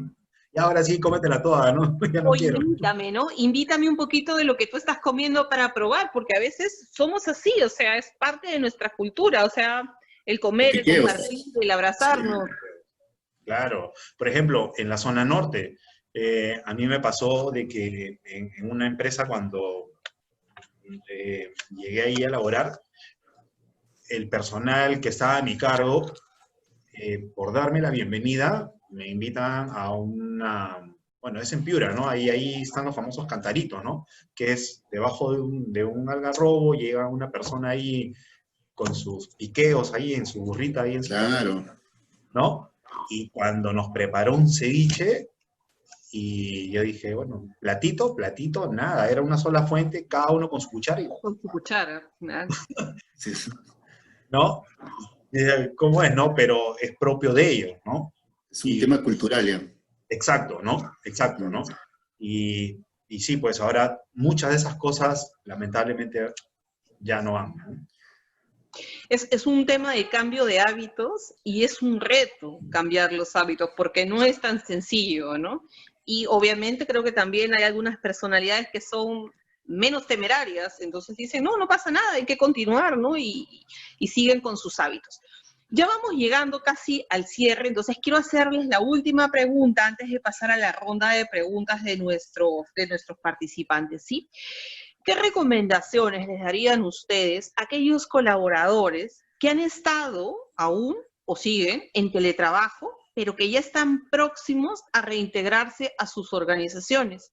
B: y ahora sí, cómetela toda, ¿no? Ya no
A: O
B: quiero.
A: invítame, ¿no? Invítame un poquito de lo que tú estás comiendo para probar, porque a veces somos así, o sea, es parte de nuestra cultura, o sea, el
C: El
A: comer, el
C: piqueo.
A: compartir, el
C: Sí.
A: abrazarnos.
B: Claro. Por ejemplo, en la zona norte, a mí me pasó de que en una empresa cuando llegué ahí a laborar, el personal que estaba a mi cargo, por darme la bienvenida, me invitan a bueno, es en Piura, ¿no? Ahí están los famosos cantaritos, ¿no? Que es debajo de un algarrobo, llega una persona ahí con sus piqueos ahí en su burrita, ahí en su,
C: Claro.
B: ¿no? Y cuando nos preparó un ceviche, y yo dije, bueno, platito, platito, nada, era una sola fuente, cada uno con su cuchara,
A: Con su cuchara, ¿no?
C: Sí,
B: ¿no? ¿Cómo es, no? Pero es propio de ellos, ¿no?
C: es un
B: Y
C: tema cultural ya.
B: exacto, ¿no? Exacto,
C: Mm.
B: ¿no? Y sí, pues ahora muchas de esas cosas lamentablemente ya no van, ¿no?
A: Es un tema de cambio de hábitos y es un reto cambiar los hábitos porque no es tan sencillo, ¿no? Y obviamente creo que también hay algunas personalidades que son menos temerarias, entonces dicen, no, no pasa nada, hay que continuar, ¿no? Y siguen con sus hábitos. Ya vamos llegando casi al cierre, entonces quiero hacerles la última pregunta antes de pasar a la ronda de preguntas de nuestros participantes, ¿sí? ¿Qué recomendaciones les darían ustedes a aquellos colaboradores que han estado aún o siguen en teletrabajo, pero que ya están próximos a reintegrarse a sus organizaciones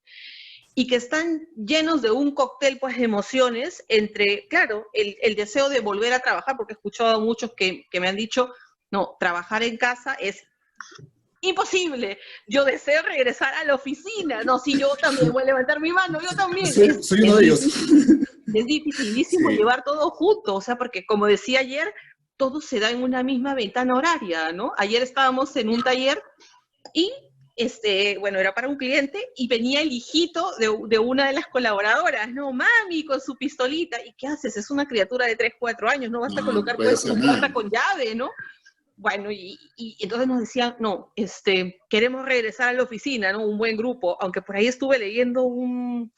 A: y que están llenos de un cóctel pues, de emociones entre, claro, el deseo de volver a trabajar, porque he escuchado a muchos que me han dicho, no, trabajar en casa es imposible, yo deseo regresar a la oficina, no, si yo también voy a levantar mi mano, yo también,
C: Soy uno de ellos.
A: es dificilísimo
C: Sí.
A: llevar todo junto, o sea, porque como decía ayer, todo se da en una misma ventana horaria, ¿no? Ayer estábamos en un taller y, bueno, era para un cliente y venía el hijito de una de las colaboradoras, ¿no? Mami, con su pistolita, ¿y qué haces? Es una criatura de 3, 4 años, no vas a
C: No, no
A: colocar
C: puede
A: pues
C: hacer
A: tu
C: nada.
A: puerta con llave, ¿no? Bueno, y entonces nos decían, no, queremos regresar a la oficina, ¿no? Un buen grupo, aunque por ahí estuve leyendo un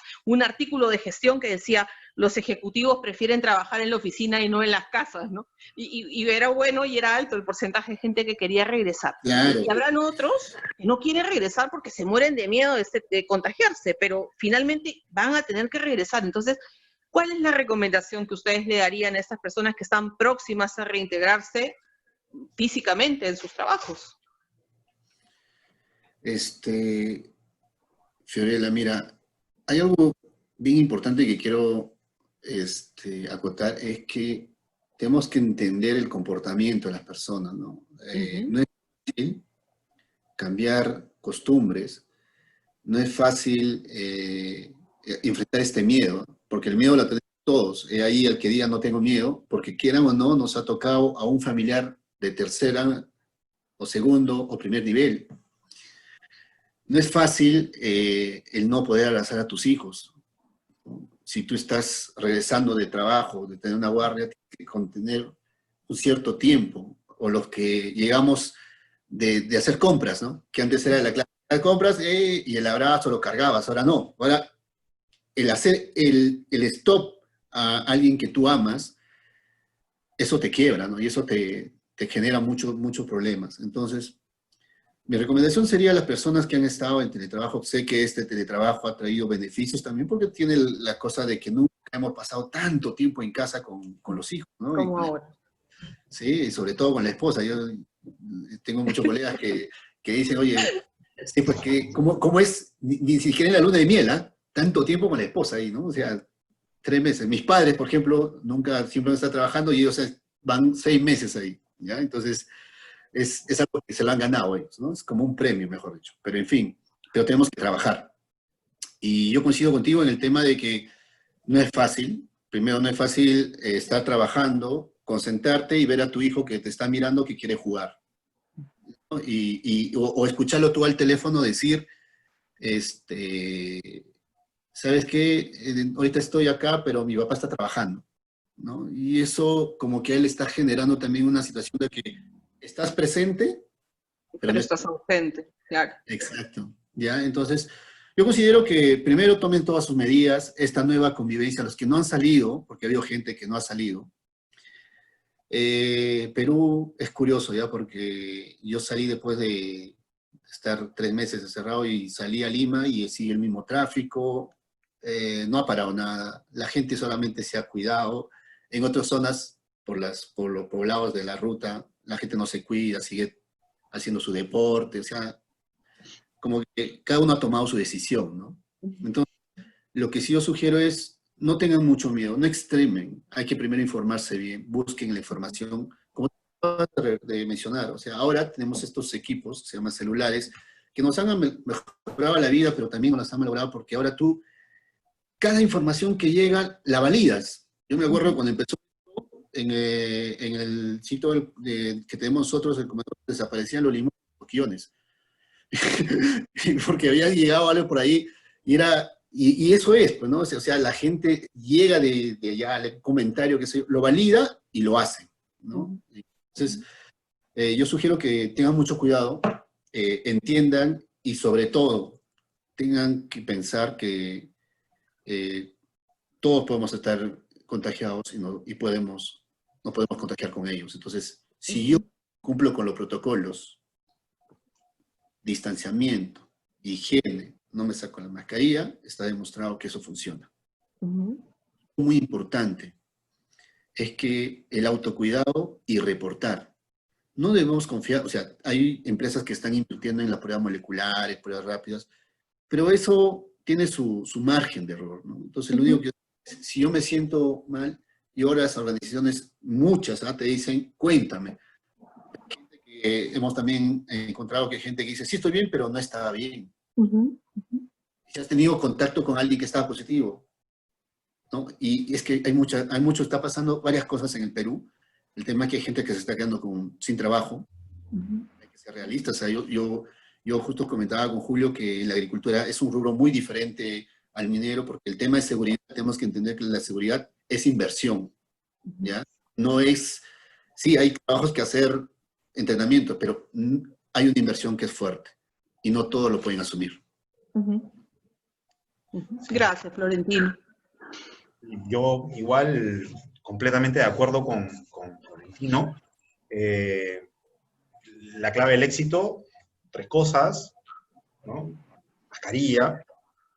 A: artículo de gestión que decía, los ejecutivos prefieren trabajar en la oficina y no en las casas, ¿no? Y era bueno y era alto el porcentaje de gente que quería regresar.
C: Claro.
A: Y habrán otros que no quieren regresar porque se mueren de miedo de contagiarse, pero finalmente van a tener que regresar. Entonces, ¿cuál es la recomendación que ustedes le darían a estas personas que están próximas a reintegrarse físicamente en sus trabajos?
C: Fiorella, mira, hay algo bien importante que quiero acotar, es que tenemos que entender el comportamiento de las personas, ¿no? No es fácil cambiar costumbres, no es fácil enfrentar este miedo, porque el miedo lo tenemos todos. Ahí el que diga no tengo miedo, porque quieran o no, nos ha tocado a un familiar de tercera o segundo o primer nivel. No es fácil el no poder abrazar a tus hijos. Si tú estás regresando de trabajo, de tener una guardia, tienes que contener un cierto tiempo, o los que llegamos de hacer compras, ¿no? Que antes era de la clase Las compras y el abrazo lo cargabas, ahora no. Ahora, el hacer el stop a alguien que tú amas, eso te quiebra, ¿no? Y eso te genera muchos problemas. Entonces, mi recomendación sería a las personas que han estado en teletrabajo. Sé que este teletrabajo ha traído beneficios también porque tiene la cosa de que nunca hemos pasado tanto tiempo en casa con los hijos, ¿no?
A: Como ahora.
C: Sí, y sobre todo con la esposa. Yo tengo muchos colegas que dicen, oye, sí, pues que, ¿cómo es? Ni siquiera en la luna de miel, ¿ah? Tanto tiempo con la esposa ahí, ¿no? O sea, 3 meses. Mis padres, por ejemplo, siempre están trabajando y ellos van 6 meses ahí, ¿ya? Entonces, es algo que se lo han ganado ellos, ¿no? Es como un premio, mejor dicho. Pero en fin, pero tenemos que trabajar. Y yo coincido contigo en el tema de que no es fácil. Primero, no es fácil estar trabajando, concentrarte y ver a tu hijo que te está mirando que quiere jugar, ¿no? O escucharlo tú al teléfono decir, ¿sabes qué? Ahorita estoy acá, pero mi papá está trabajando, ¿no? Y eso como que él está generando también una situación de que estás presente, pero
A: Pero
C: no
A: estás ausente, claro.
C: exacto, ¿ya? Entonces, yo considero que primero tomen todas sus medidas, esta nueva convivencia, los que no han salido, porque ha habido gente que no ha salido. Perú es curioso, ¿ya? Porque yo salí después de estar 3 meses encerrado y salí a Lima y sigue el mismo tráfico, no ha parado nada, la gente solamente se ha cuidado. En otras zonas, por los poblados de la ruta, la gente no se cuida, sigue haciendo su deporte, o sea, como que cada uno ha tomado su decisión, ¿no? Entonces, lo que sí yo sugiero es, no tengan mucho miedo, no extremen, hay que primero informarse bien, busquen la información, como acabas de mencionar, o sea, ahora tenemos estos equipos, se llaman celulares, que nos han mejorado la vida, pero también nos han mejorado porque ahora tú, cada información que llega, la validas. Yo me acuerdo cuando empezó en el sitio que tenemos nosotros, el comedor, desaparecían los limones y los guiones. Porque había llegado algo por ahí y era, y eso es, pues, ¿no? O sea, la gente llega de allá, el comentario, que se lo valida y lo hace, ¿no? Entonces, yo sugiero que tengan mucho cuidado, entiendan y sobre todo tengan que pensar que todos podemos estar contagiados y no podemos contagiar con ellos. Entonces, si yo cumplo con los protocolos, distanciamiento, higiene, no me saco la mascarilla, está demostrado que eso funciona. Muy importante es que el autocuidado y reportar. No debemos confiar, o sea, hay empresas que están invirtiendo en las pruebas moleculares, pruebas rápidas, pero eso tiene su margen de error, ¿no? Entonces, lo único que si yo me siento mal, y ahora las organizaciones, muchas, te dicen, cuéntame. Hemos también encontrado que hay gente que dice, sí estoy bien, pero no estaba bien. Si has tenido contacto con alguien que estaba positivo, ¿no? Y es que hay mucho, está pasando varias cosas en el Perú. El tema es que hay gente que se está quedando sin trabajo. Hay que ser realistas. O sea, yo justo comentaba con Julio que la agricultura es un rubro muy diferente al minero, porque el tema de seguridad, tenemos que entender que la seguridad es inversión, ¿ya? No es, sí, hay trabajos que hacer, entrenamiento, pero hay una inversión que es fuerte y no todos lo pueden asumir.
A: Gracias, Florentino.
B: Yo igual completamente de acuerdo con Florentino. La clave del éxito, 3 cosas, ¿no? Mascarilla,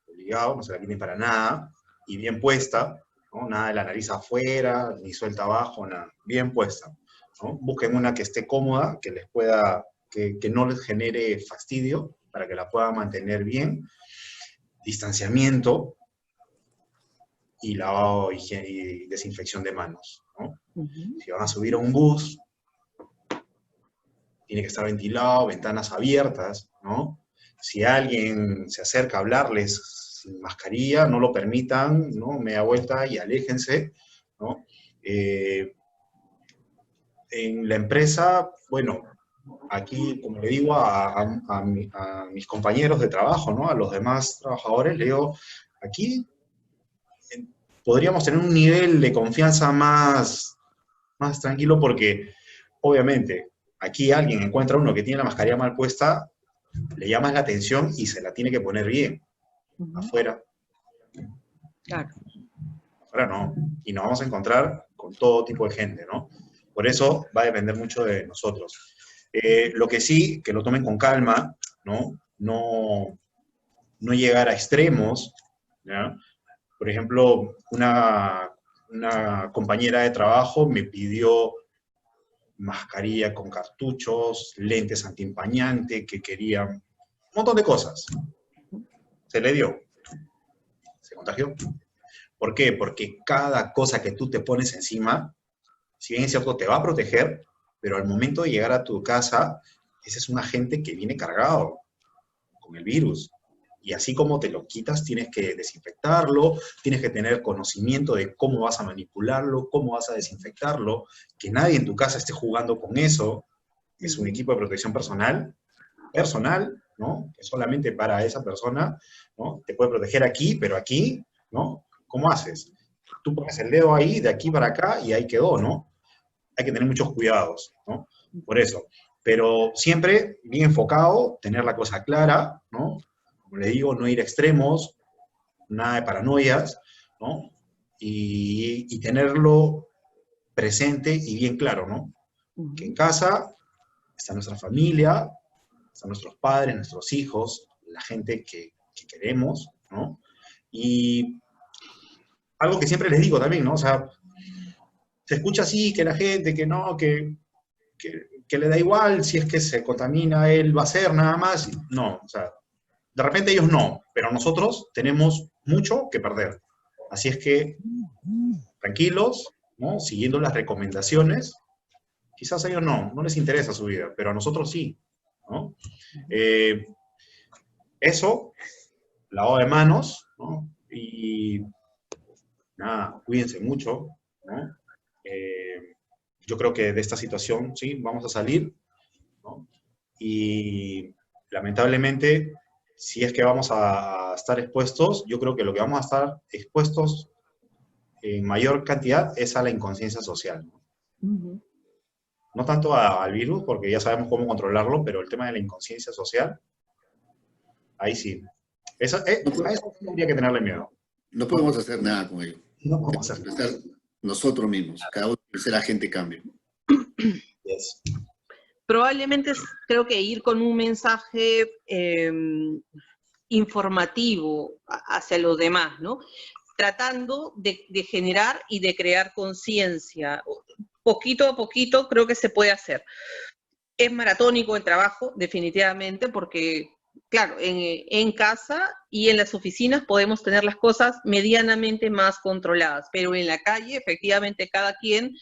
B: obligado, no se la quiten para nada, y bien puesta, ¿no? Nada de la nariz afuera, ni suelta abajo, nada, bien puesta, ¿no? Busquen una que esté cómoda, que les pueda, que no les genere fastidio, para que la puedan mantener bien. Distanciamiento y lavado y desinfección de manos, ¿no? Si van a subir a un bus, tiene que estar ventilado, ventanas abiertas, ¿no? Si alguien se acerca a hablarles sin mascarilla, no lo permitan, ¿no? Media vuelta y aléjense, ¿no? En la empresa, bueno, aquí, como le digo a mis compañeros de trabajo, ¿no? A los demás trabajadores, le digo, aquí podríamos tener un nivel de confianza más tranquilo porque, obviamente, aquí alguien encuentra uno que tiene la mascarilla mal puesta, le llamas la atención y se la tiene que poner bien. Afuera.
A: Claro.
B: Afuera no. Y nos vamos a encontrar con todo tipo de gente, ¿no? Por eso va a depender mucho de nosotros. Lo que sí, que lo tomen con calma, ¿no? No llegar a extremos, ¿ya? Por ejemplo, una compañera de trabajo me pidió mascarilla con cartuchos, lentes antiempañante, que quería un montón de cosas. Se le dio. Se contagió. ¿Por qué? Porque cada cosa que tú te pones encima, si bien es cierto, te va a proteger, pero al momento de llegar a tu casa, ese es un agente que viene cargado con el virus. Y así como te lo quitas, tienes que desinfectarlo, tienes que tener conocimiento de cómo vas a manipularlo, cómo vas a desinfectarlo, que nadie en tu casa esté jugando con eso. Es un equipo de protección personal, ¿no? Que solamente para esa persona, ¿no? Te puede proteger aquí, pero aquí, ¿no? ¿Cómo haces? Tú pones el dedo ahí, de aquí para acá, y ahí quedó, ¿no? Hay que tener muchos cuidados, ¿no? Por eso. Pero siempre bien enfocado, tener la cosa clara, ¿no? Como le digo, no ir a extremos, nada de paranoias, ¿no? Y tenerlo presente y bien claro, ¿no? Que en casa está nuestra familia, están nuestros padres, nuestros hijos, la gente que queremos, ¿no? Y algo que siempre les digo también, ¿no? O sea, se escucha así, que la gente, que no, que le da igual si es que se contamina, él va a ser nada más. No, o sea, de repente ellos no, pero nosotros tenemos mucho que perder. Así es que, tranquilos, ¿no? Siguiendo las recomendaciones, quizás a ellos no les interesa su vida, pero a nosotros sí, ¿no? Eso, lavado de manos, ¿no? Y nada, cuídense mucho, ¿no? Yo creo que de esta situación, sí, vamos a salir, ¿no? Y lamentablemente, si es que vamos a estar expuestos, yo creo que lo que vamos a estar expuestos en mayor cantidad es a la inconsciencia social, ¿no? No tanto al virus, porque ya sabemos cómo controlarlo, pero el tema de la inconsciencia social, ahí sí. A eso tendría que tenerle miedo.
C: No podemos hacer nada con ello.
B: No podemos hacer
C: Empezar nosotros mismos, cada uno ser agente cambio.
B: yes.
A: Probablemente creo que ir con un mensaje informativo hacia los demás, ¿no? Tratando de generar y de crear conciencia. Poquito a poquito creo que se puede hacer. Es maratónico el trabajo, definitivamente, porque, claro, en casa y en las oficinas podemos tener las cosas medianamente más controladas, pero en la calle, efectivamente, cada quien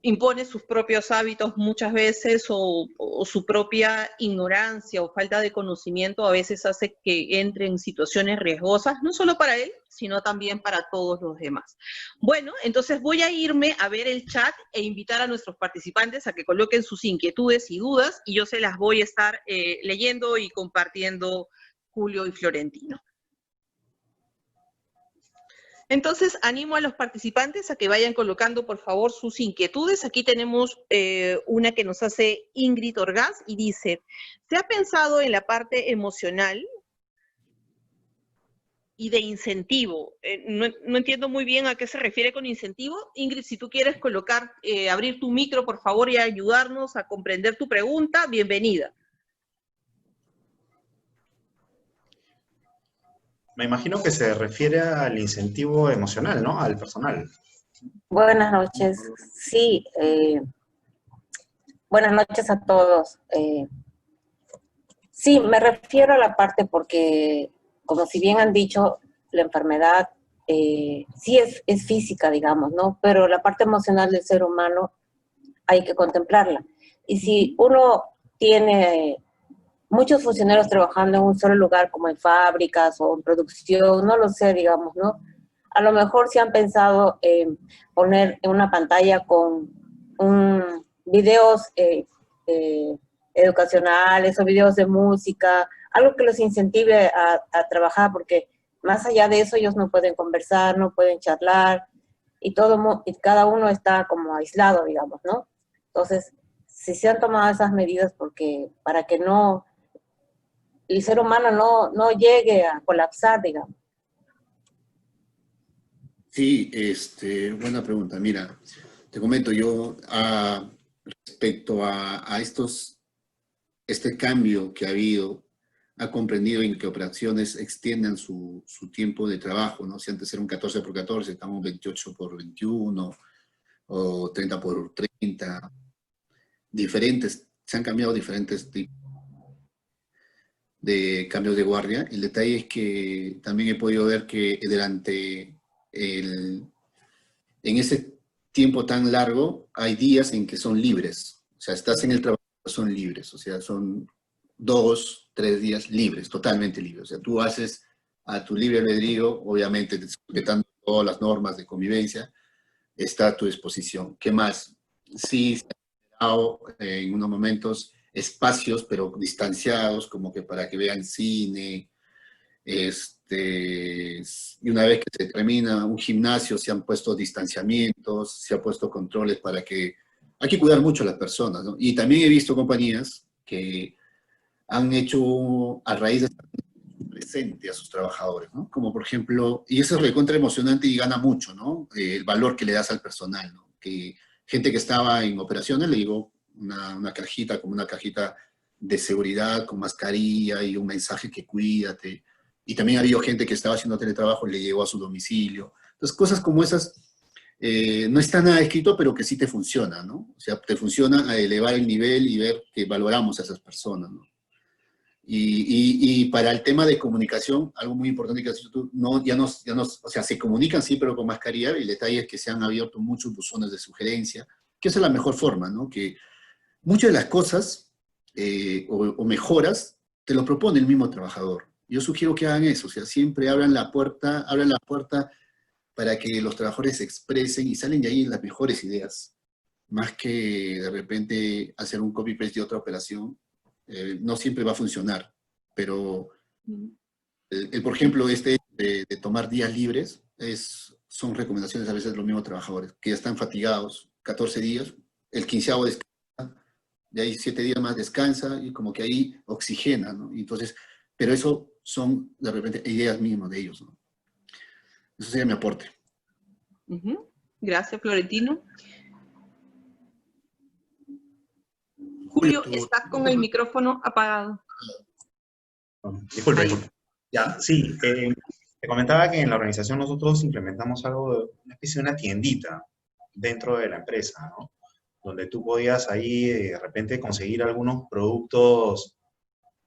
A: impone sus propios hábitos muchas veces o su propia ignorancia o falta de conocimiento a veces hace que entre en situaciones riesgosas, no solo para él, sino también para todos los demás. Bueno, entonces voy a irme a ver el chat e invitar a nuestros participantes a que coloquen sus inquietudes y dudas y yo se las voy a estar leyendo y compartiendo, Julio y Florentino. Entonces, animo a los participantes a que vayan colocando, por favor, sus inquietudes. Aquí tenemos una que nos hace Ingrid Orgaz y dice, ¿se ha pensado en la parte emocional y de incentivo? No entiendo muy bien a qué se refiere con incentivo. Ingrid, si tú quieres colocar, abrir tu micro, por favor, y ayudarnos a comprender tu pregunta, bienvenida.
B: Me imagino que se refiere al incentivo emocional, ¿no? Al personal.
D: Buenas noches. Sí, buenas noches a todos. Sí, me refiero a la parte porque, como si bien han dicho, la enfermedad sí es física, digamos, ¿no? Pero la parte emocional del ser humano hay que contemplarla. Y si uno tiene muchos funcionarios trabajando en un solo lugar, como en fábricas o en producción, no lo sé, digamos, ¿no? A lo mejor se han pensado en poner en una pantalla con videos educacionales o videos de música, algo que los incentive a trabajar, porque más allá de eso ellos no pueden conversar, no pueden charlar, y cada uno está como aislado, digamos, ¿no? Entonces, si se han tomado esas medidas para que no el ser humano no llegue a colapsar, digamos.
C: Sí, buena pregunta. Mira, te comento yo respecto a este cambio que ha habido, ha comprendido en que operaciones extiendan su tiempo de trabajo, ¿no? Si antes era un 14 por 14, estamos 28 por 21 o 30 por 30, se han cambiado diferentes tipos de cambios de guardia. El detalle es que también he podido ver que en ese tiempo tan largo hay días en que son libres. O sea, estás en el trabajo, son libres. O sea, son 2, 3 días libres, totalmente libres. O sea, tú haces a tu libre albedrío, obviamente respetando todas las normas de convivencia, está a tu disposición. ¿Qué más? Sí, se han dado en unos momentos espacios, pero distanciados, como que para que vean cine, y una vez que se termina un gimnasio, se han puesto distanciamientos, se han puesto controles para que... Hay que cuidar mucho a las personas, ¿no? Y también he visto compañías que han hecho, a raíz de estar presente a sus trabajadores, ¿no? Como por ejemplo, y eso es recontra emocionante y gana mucho, ¿no? El valor que le das al personal, ¿no? Que gente que estaba en operaciones le digo una cajita, como una cajita de seguridad, con mascarilla y un mensaje que cuídate. Y también ha habido gente que estaba haciendo teletrabajo y le llegó a su domicilio. Entonces, cosas como esas, no está nada escrito, pero que sí te funciona, ¿no? O sea, te funciona a elevar el nivel y ver que valoramos a esas personas, ¿no? Y para el tema de comunicación, algo muy importante que has dicho tú, o sea, se comunican sí, pero con mascarilla. El detalle es que se han abierto muchos buzones de sugerencia, que esa es la mejor forma, ¿no? Que muchas de las cosas o mejoras te lo propone el mismo trabajador. Yo sugiero que hagan eso, o sea, siempre abran la puerta para que los trabajadores se expresen y salen de ahí las mejores ideas, más que de repente hacer un copy-paste de otra operación. No siempre va a funcionar, pero por ejemplo, de tomar días libres son recomendaciones a veces de los mismos trabajadores, que ya están fatigados, 14 días, el 15º descansa, de ahí 7 días más descansa, y como que ahí oxigena, ¿no? Y entonces, pero eso son de repente ideas mismas de ellos, ¿no? Eso sería mi aporte.
A: Gracias, Florentino. Julio, estás con el micrófono apagado.
B: Disculpe. Ya, sí, te comentaba que en la organización nosotros implementamos algo de una especie de una tiendita dentro de la empresa, ¿no? Donde tú podías ahí de repente conseguir algunos productos,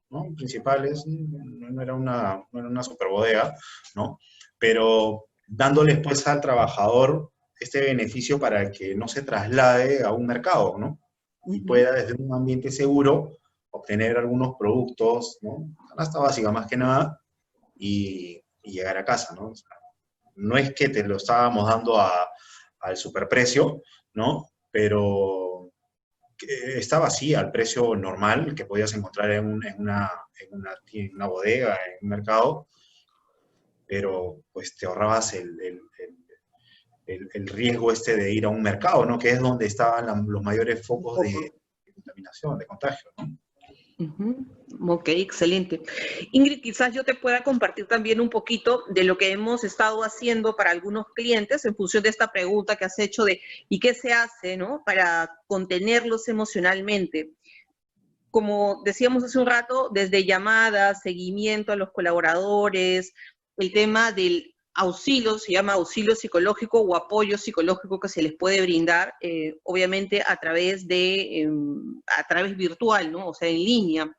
B: ¿no? Principales, no era una super bodega, ¿no? Pero dándoles pues al trabajador este beneficio para que no se traslade a un mercado, ¿no? Y pueda desde un ambiente seguro obtener algunos productos, ¿no? Canasta básica más que nada, y llegar a casa, ¿no? O sea, no es que te lo estábamos dando al superprecio, ¿no? Pero estaba así al precio normal que podías encontrar en una bodega, en un mercado, pero pues te ahorrabas el riesgo de ir a un mercado, ¿no? Que es donde estaban los mayores focos de contaminación, de contagio, ¿no?
A: Ok, excelente. Ingrid, quizás yo te pueda compartir también un poquito de lo que hemos estado haciendo para algunos clientes en función de esta pregunta que has hecho de ¿y qué se hace, no? Para contenerlos emocionalmente. Como decíamos hace un rato, desde llamadas, seguimiento a los colaboradores, el tema del auxilio, se llama auxilio psicológico o apoyo psicológico que se les puede brindar, obviamente a través virtual, ¿no? O sea, en línea.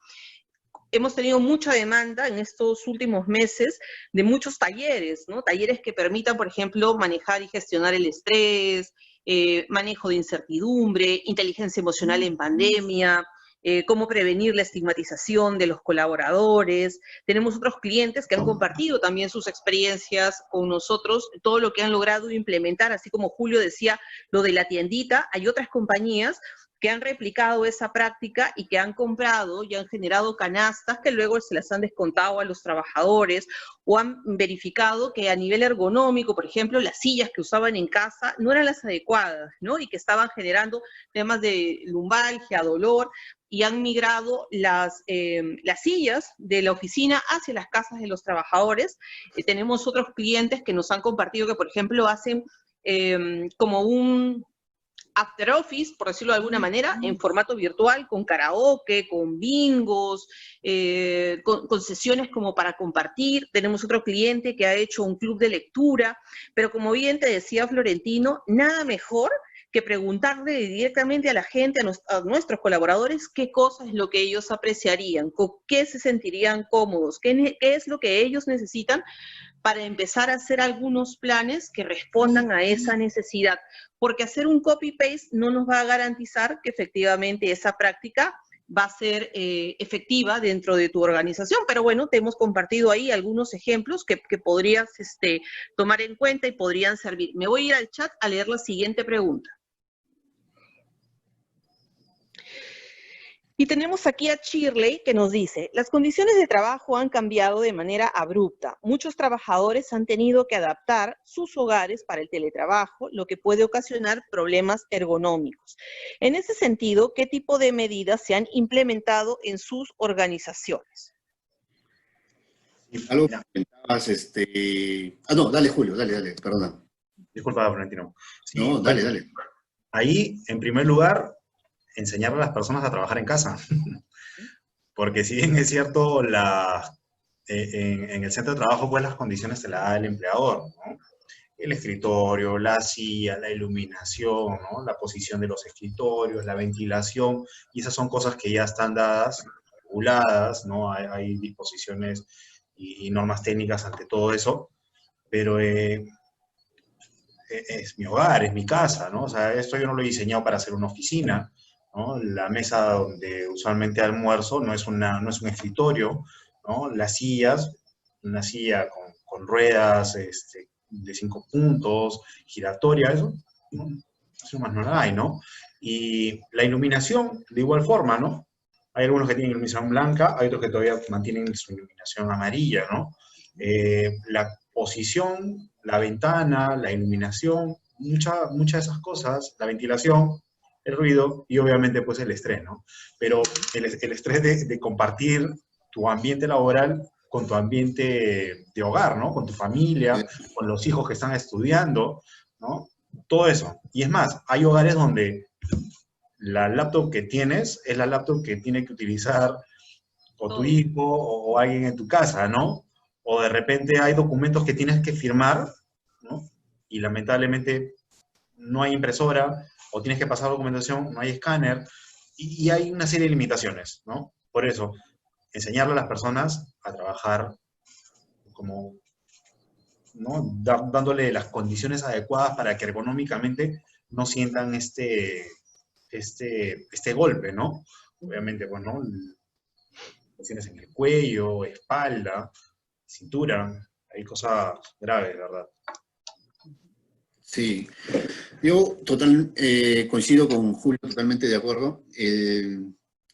A: Hemos tenido mucha demanda en estos últimos meses de muchos talleres, ¿no? Talleres que permitan, por ejemplo, manejar y gestionar el estrés, manejo de incertidumbre, inteligencia emocional en pandemia, cómo prevenir la estigmatización de los colaboradores. Tenemos otros clientes que han compartido también sus experiencias con nosotros, todo lo que han logrado implementar, así como Julio decía, lo de la tiendita. Hay otras compañías que han replicado esa práctica y que han comprado y han generado canastas que luego se las han descontado a los trabajadores, o han verificado que a nivel ergonómico, por ejemplo, las sillas que usaban en casa no eran las adecuadas, ¿no? Y que estaban generando temas de lumbalgia, dolor, y han migrado las sillas de la oficina hacia las casas de los trabajadores. Tenemos otros clientes que nos han compartido que, por ejemplo, hacen como un after office, por decirlo de alguna manera, en formato virtual, con karaoke, con bingos, con sesiones como para compartir. Tenemos otro cliente que ha hecho un club de lectura, pero como bien te decía Florentino, nada mejor que preguntarle directamente a la gente, a nuestros colaboradores, qué cosa es lo que ellos apreciarían, con qué se sentirían cómodos, qué es lo que ellos necesitan para empezar a hacer algunos planes que respondan a esa necesidad. Porque hacer un copy-paste no nos va a garantizar que efectivamente esa práctica va a ser efectiva dentro de tu organización. Pero bueno, te hemos compartido ahí algunos ejemplos que podrías tomar en cuenta y podrían servir. Me voy a ir al chat a leer la siguiente pregunta. Y tenemos aquí a Shirley que nos dice, las condiciones de trabajo han cambiado de manera abrupta. Muchos trabajadores han tenido que adaptar sus hogares para el teletrabajo, lo que puede ocasionar problemas ergonómicos. En ese sentido, ¿qué tipo de medidas se han implementado en sus organizaciones?
C: Algo que comentabas, no, dale Julio, dale, perdona.
B: Disculpa, Florentino. Sí,
C: no, dale.
B: Ahí, en primer lugar, enseñarle a las personas a trabajar en casa. Porque si bien es cierto, en el centro de trabajo, pues las condiciones se las da el empleador, ¿no? El escritorio, la silla, la iluminación, ¿no? La posición de los escritorios, la ventilación, y esas son cosas que ya están dadas, reguladas, ¿no? Hay disposiciones y normas técnicas ante todo eso, pero es mi hogar, es mi casa, ¿no? O sea, esto yo no lo he diseñado para hacer una oficina, ¿no? La mesa donde usualmente almuerzo no es un escritorio, ¿no? Las sillas, una silla con ruedas de 5 puntos, giratoria, eso más no la hay, ¿no? Y la iluminación, de igual forma, ¿no? Hay algunos que tienen iluminación blanca, hay otros que todavía mantienen su iluminación amarilla, ¿no? La posición, la ventana, la iluminación, muchas de esas cosas, la ventilación, el ruido y obviamente pues el estrés, ¿no? Pero el estrés de compartir tu ambiente laboral con tu ambiente de hogar, ¿no? Con tu familia, con los hijos que están estudiando, ¿no? Todo eso. Y es más, hay hogares donde la laptop que tienes es la laptop que tiene que utilizar o tu hijo o alguien en tu casa, ¿no? O de repente hay documentos que tienes que firmar, ¿no? Y lamentablemente no hay impresora, o tienes que pasar documentación, no hay escáner, y hay una serie de limitaciones, ¿no? Por eso, enseñarle a las personas a trabajar como, ¿no? Dándole las condiciones adecuadas para que ergonómicamente no sientan este golpe, ¿no? Obviamente, bueno, lesiones en el cuello, espalda, cintura, hay cosas graves, ¿verdad?
C: Sí, yo coincido con Julio, totalmente de acuerdo.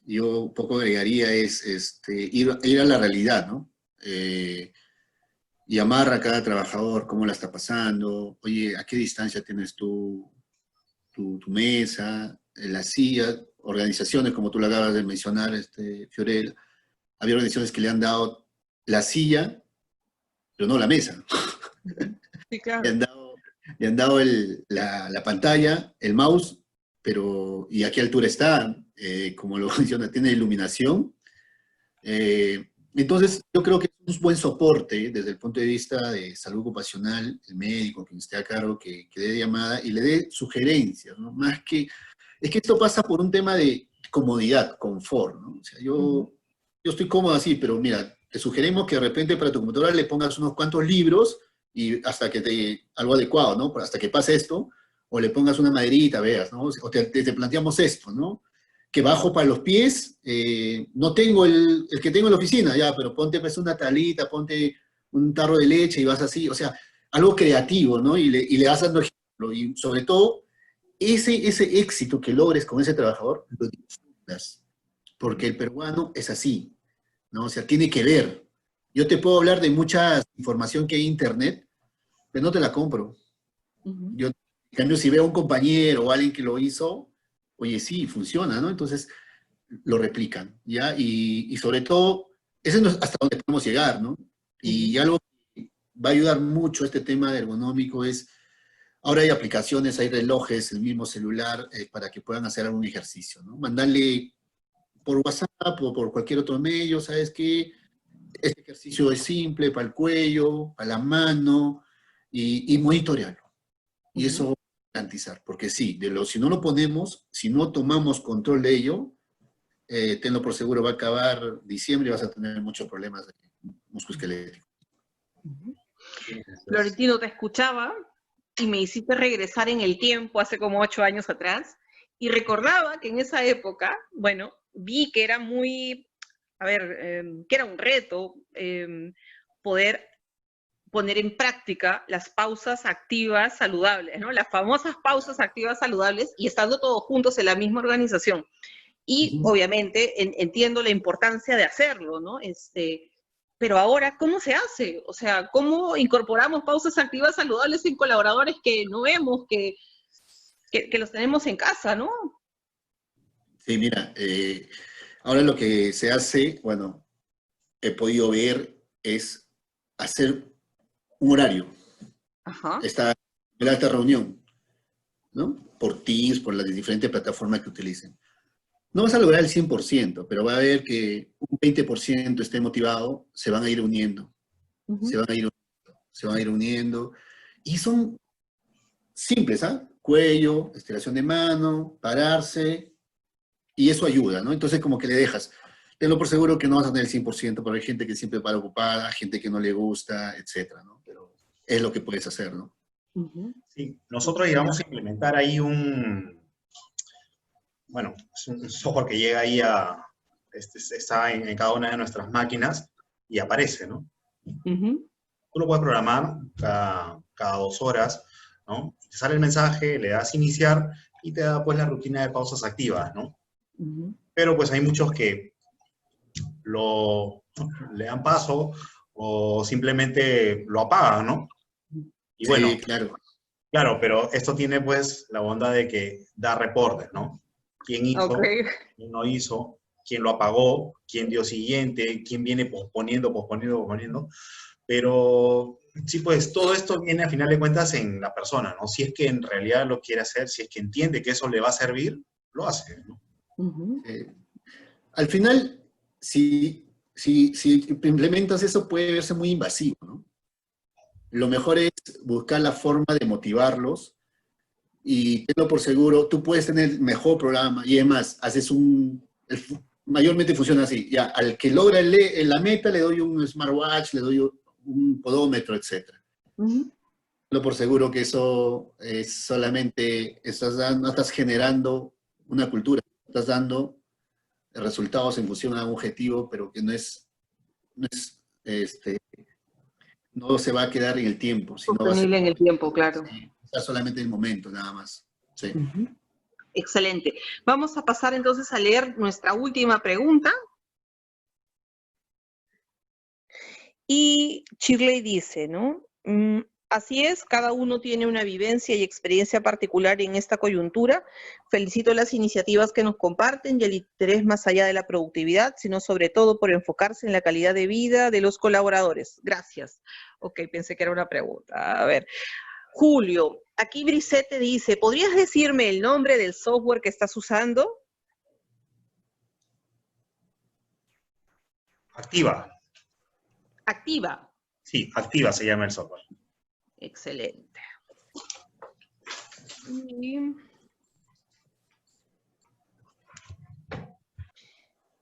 C: Yo un poco agregaría ir a la realidad, ¿no? Llamar a cada trabajador, cómo la está pasando, oye, ¿a qué distancia tienes tu mesa, la silla? Organizaciones, como tú lo acabas de mencionar, Fiorella, había organizaciones que le han dado la silla, pero no la mesa.
A: Sí, claro.
C: Le han dado la pantalla, el mouse, ¿y a qué altura está? Como lo menciona, tiene iluminación. Entonces, yo creo que es un buen soporte desde el punto de vista de salud ocupacional, el médico, quien esté a cargo, que dé llamada y le dé sugerencias, ¿no? Es que esto pasa por un tema de comodidad, confort, ¿no? O sea, yo estoy cómodo así, pero mira, te sugerimos que de repente para tu computadora le pongas unos cuantos libros y hasta que algo adecuado, ¿no? Hasta que pase esto, o le pongas una maderita, veas, ¿no? O te planteamos esto, ¿no? Que bajo para los pies, no tengo el que tengo en la oficina, ya, pero ponte pues una tablita, ponte un tarro de leche y vas así, o sea, algo creativo, ¿no? Y le vas dando ejemplo, y sobre todo, ese éxito que logres con ese trabajador, lo disfrutas, porque el peruano es así, ¿no? O sea, tiene que ver. Yo te puedo hablar de mucha información que hay en internet, pero no te la compro.
D: Ujú.
C: Yo, en cambio, si veo a un compañero o alguien que lo hizo, oye, sí, funciona, ¿no? Entonces, lo replican, ¿ya? Y sobre todo, ese es hasta donde podemos llegar, ¿no? Y algo que va a ayudar mucho a este tema ergonómico es, ahora hay aplicaciones, hay relojes, el mismo celular, para que puedan hacer algún ejercicio, ¿no? Mandarle por WhatsApp o por cualquier otro medio, ¿sabes qué? Este ejercicio es simple para el cuello, para la mano, y monitorearlo. Y
D: Ujú.
C: eso garantizar, porque sí, si no lo ponemos, si no tomamos control de ello, tenlo por seguro, va a acabar diciembre y vas a tener muchos problemas de musculoesqueléticos.
D: Ujú.
B: Sí, eso es.
A: Florentino, te escuchaba y me hiciste regresar en el tiempo, hace como 8 años atrás, y recordaba que en esa época, bueno, vi que era muy, a ver, que era un reto poder poner en práctica las pausas activas saludables, ¿no? Las famosas pausas activas saludables y estando todos juntos en la misma organización. Y obviamente entiendo la importancia de hacerlo, ¿no? Pero ahora, ¿cómo se hace? O sea, ¿cómo incorporamos pausas activas saludables en colaboradores que no vemos, que los tenemos en casa, ¿no?
C: Sí, mira, ahora lo que se hace, bueno, he podido ver, es hacer un horario,
A: Ajá.
C: esta reunión, ¿no? Por Teams, por las diferentes plataformas que utilicen. No vas a lograr el 100%, pero va a haber que un 20% esté motivado, se van a ir uniendo, se
D: Ujú.
C: van a ir, se van a ir uniendo, y son simples, ¿ah? Cuello, estiración de mano, pararse, y eso ayuda, ¿no? Entonces como que le dejas. Tenlo por seguro que no vas a tener el 100%, pero hay gente que siempre para ocupada, gente que no le gusta, etcétera, ¿no? Pero es lo que puedes hacer, ¿no?
D: Ujú.
B: Sí, nosotros llegamos a implementar ahí bueno, es un software que llega ahí está en cada una de nuestras máquinas y aparece, ¿no?
D: Ujú.
B: Tú lo puedes programar cada 2 horas, ¿no? Te sale el mensaje, le das iniciar y te da pues la rutina de pausas activas, ¿no?
D: Ujú.
B: Pero pues hay muchos que le dan paso o simplemente lo apagan, ¿no? Y bueno,
C: Sí, claro.
B: claro, pero esto tiene pues la bondad de que da reportes, ¿no? ¿Quién
A: Ok.
B: hizo? ¿Quién no hizo? ¿Quién lo apagó? ¿Quién dio siguiente? ¿Quién viene posponiendo, posponiendo, posponiendo? Pero sí, pues todo esto viene a final de cuentas en la persona, ¿no? Si es que en realidad lo quiere hacer, si es que entiende que eso le va a servir, lo hace, ¿no?
D: Ujú.
C: Al final, si implementas eso, puede verse muy invasivo, ¿no? Lo mejor es buscar la forma de motivarlos y tenlo por seguro, tú puedes tener el mejor programa y además haces mayormente funciona así, ya, al que logra la meta le doy un smartwatch, le doy un podómetro, etc.
D: Ujú.
C: Tenlo por seguro que eso es solamente, no estás generando una cultura, estás dando resultados en función a un objetivo, pero que no se va a quedar en el tiempo, sino va a ser
A: Sostenible en el tiempo, claro.
C: sí, está solamente en el momento, nada más. Sí.
D: Ujú.
A: Excelente. Vamos a pasar entonces a leer nuestra última pregunta. Y Shirley dice, ¿no? Así es, cada uno tiene una vivencia y experiencia particular en esta coyuntura. Felicito las iniciativas que nos comparten y el interés más allá de la productividad, sino sobre todo por enfocarse en la calidad de vida de los colaboradores. Gracias. Ok, pensé que era una pregunta. A ver, Julio, aquí Brisette dice, ¿podrías decirme el nombre del software que estás usando?
B: Activa,
A: Activa.
B: sí, activa se llama el software.
A: Excelente. Y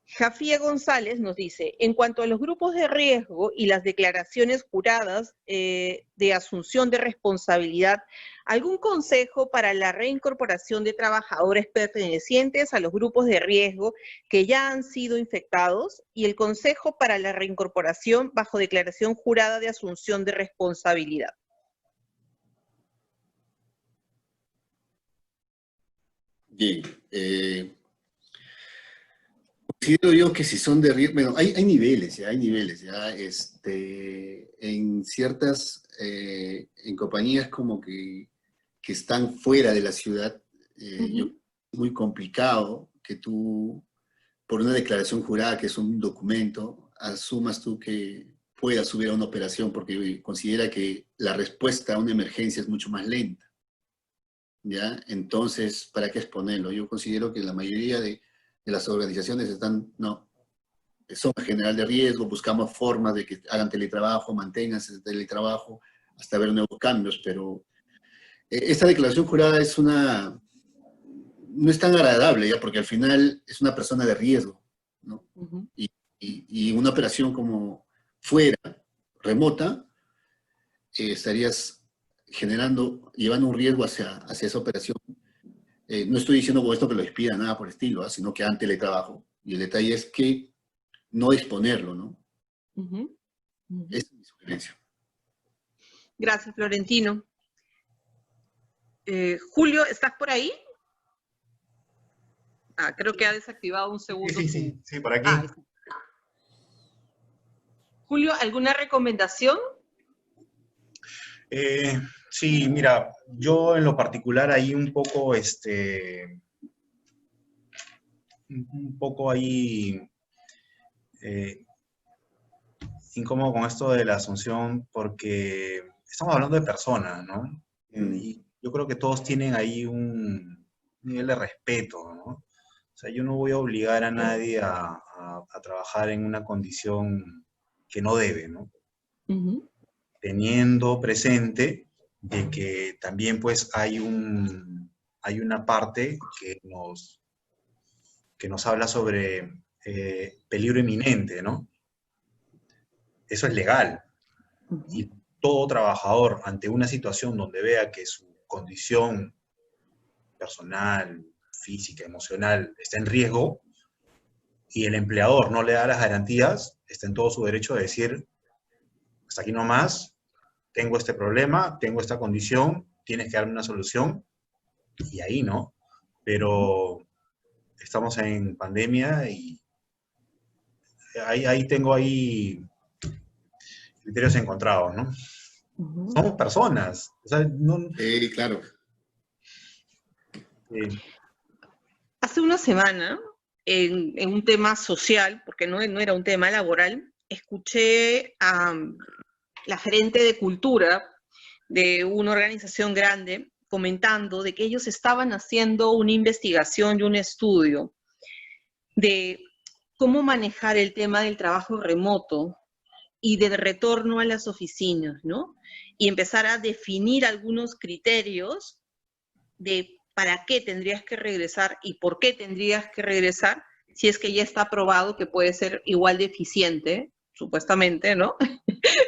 A: Jafía González nos dice, en cuanto a los grupos de riesgo y las declaraciones juradas de asunción de responsabilidad, ¿algún consejo para la reincorporación de trabajadores pertenecientes a los grupos de riesgo que ya han sido infectados? Y el consejo para la reincorporación bajo declaración jurada de asunción de responsabilidad.
C: Bien. Considero yo que si son de riesgo, bueno, hay niveles, ya, hay niveles, ya, en ciertas, en compañías como que están fuera de la ciudad, es muy complicado que tú, por una declaración jurada, que es un documento, asumas tú que puedas subir a una operación porque considera que la respuesta a una emergencia es mucho más lenta, ¿ya? Entonces, ¿para qué exponerlo? Yo considero que la mayoría de las organizaciones están, no, son general de riesgo, buscamos formas de que hagan teletrabajo, mantengan ese teletrabajo, hasta ver nuevos cambios, pero esta declaración jurada es no es tan agradable, ¿ya? Porque al final es una persona de riesgo, ¿no? Y una operación como fuera, remota, estarías llevando un riesgo hacia esa operación. No estoy diciendo con esto que lo despida, nada por el estilo, ¿eh? Sino que hagan teletrabajo. Y el detalle es que no exponerlo, ¿no? Esa es mi sugerencia.
A: Gracias, Florentino. Julio, ¿estás por ahí? Creo que ha desactivado un segundo.
B: Sí, por aquí.
A: Julio, ¿alguna recomendación?
B: Sí, mira, yo en lo particular ahí un poco ahí incómodo con esto de la asunción porque estamos hablando de personas, ¿no? Y yo creo que todos tienen ahí un nivel de respeto, ¿no? O sea, yo no voy a obligar a nadie a trabajar en una condición que no debe, ¿no? Teniendo presente de que también pues hay una parte que nos habla sobre peligro inminente, ¿no? Eso es legal. Y todo trabajador ante una situación donde vea que su condición personal, física, emocional está en riesgo y el empleador no le da las garantías, está en todo su derecho de decir, hasta aquí nomás, tengo este problema, tengo esta condición, tienes que darme una solución, y ahí, ¿no? Pero estamos en pandemia y tengo criterios encontrados, ¿no? Somos personas. O sea,
C: Sí, claro.
A: Hace una semana, en un tema social, porque no era un tema laboral, escuché a la gerente de cultura de una organización grande comentando de que ellos estaban haciendo una investigación y un estudio de cómo manejar el tema del trabajo remoto y del retorno a las oficinas, ¿no? Y empezar a definir algunos criterios de para qué tendrías que regresar y por qué tendrías que regresar si es que ya está probado que puede ser igual de eficiente, supuestamente, ¿no?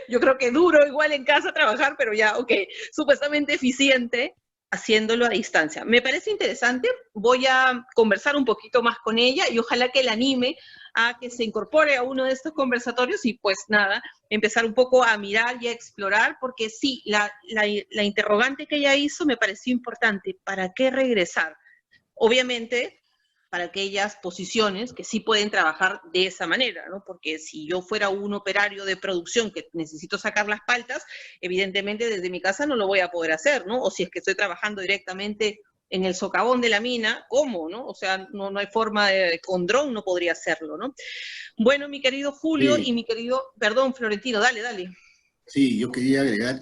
A: Yo creo que duro igual en casa trabajar, pero ya, ok, supuestamente eficiente haciéndolo a distancia. Me parece interesante, voy a conversar un poquito más con ella y ojalá que la anime a que se incorpore a uno de estos conversatorios y pues nada, empezar un poco a mirar y a explorar, porque sí, la interrogante que ella hizo me pareció importante. ¿Para qué regresar? Obviamente, para aquellas posiciones que sí pueden trabajar de esa manera, ¿no? Porque si yo fuera un operario de producción que necesito sacar las paltas, evidentemente desde mi casa no lo voy a poder hacer, ¿no? O si es que estoy trabajando directamente en el socavón de la mina, ¿cómo, no? O sea, no hay forma con dron no podría hacerlo, ¿no? Bueno, mi querido Julio y mi querido, perdón, Florentino, dale.
C: Sí, yo quería agregar,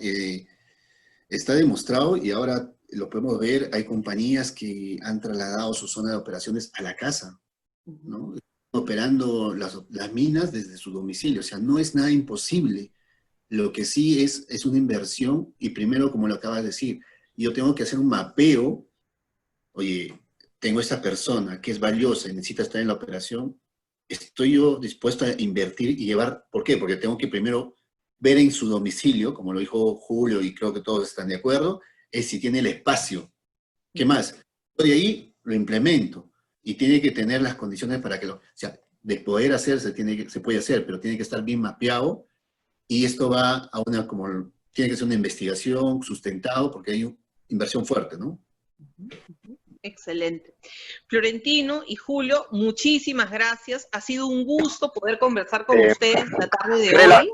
C: está demostrado y ahora lo podemos ver, hay compañías que han trasladado su zona de operaciones a la casa, ¿no? Operando las minas desde su domicilio, o sea, no es nada imposible. Lo que sí es una inversión y primero, como lo acabas de decir, yo tengo que hacer un mapeo, oye, tengo esta persona que es valiosa y necesita estar en la operación, ¿estoy yo dispuesto a invertir y llevar? ¿Por qué? Porque tengo que primero ver en su domicilio, como lo dijo Julio y creo que todos están de acuerdo, es si tiene el espacio. ¿Qué más? De ahí lo implemento y tiene que tener las condiciones para que o sea, de poder hacer se puede hacer, pero tiene que estar bien mapeado y esto va a tiene que ser una investigación sustentado porque hay una inversión fuerte, ¿no?
A: Excelente. Florentino y Julio, muchísimas gracias. Ha sido un gusto poder conversar con ustedes la tarde de
E: Fiorella,
A: hoy.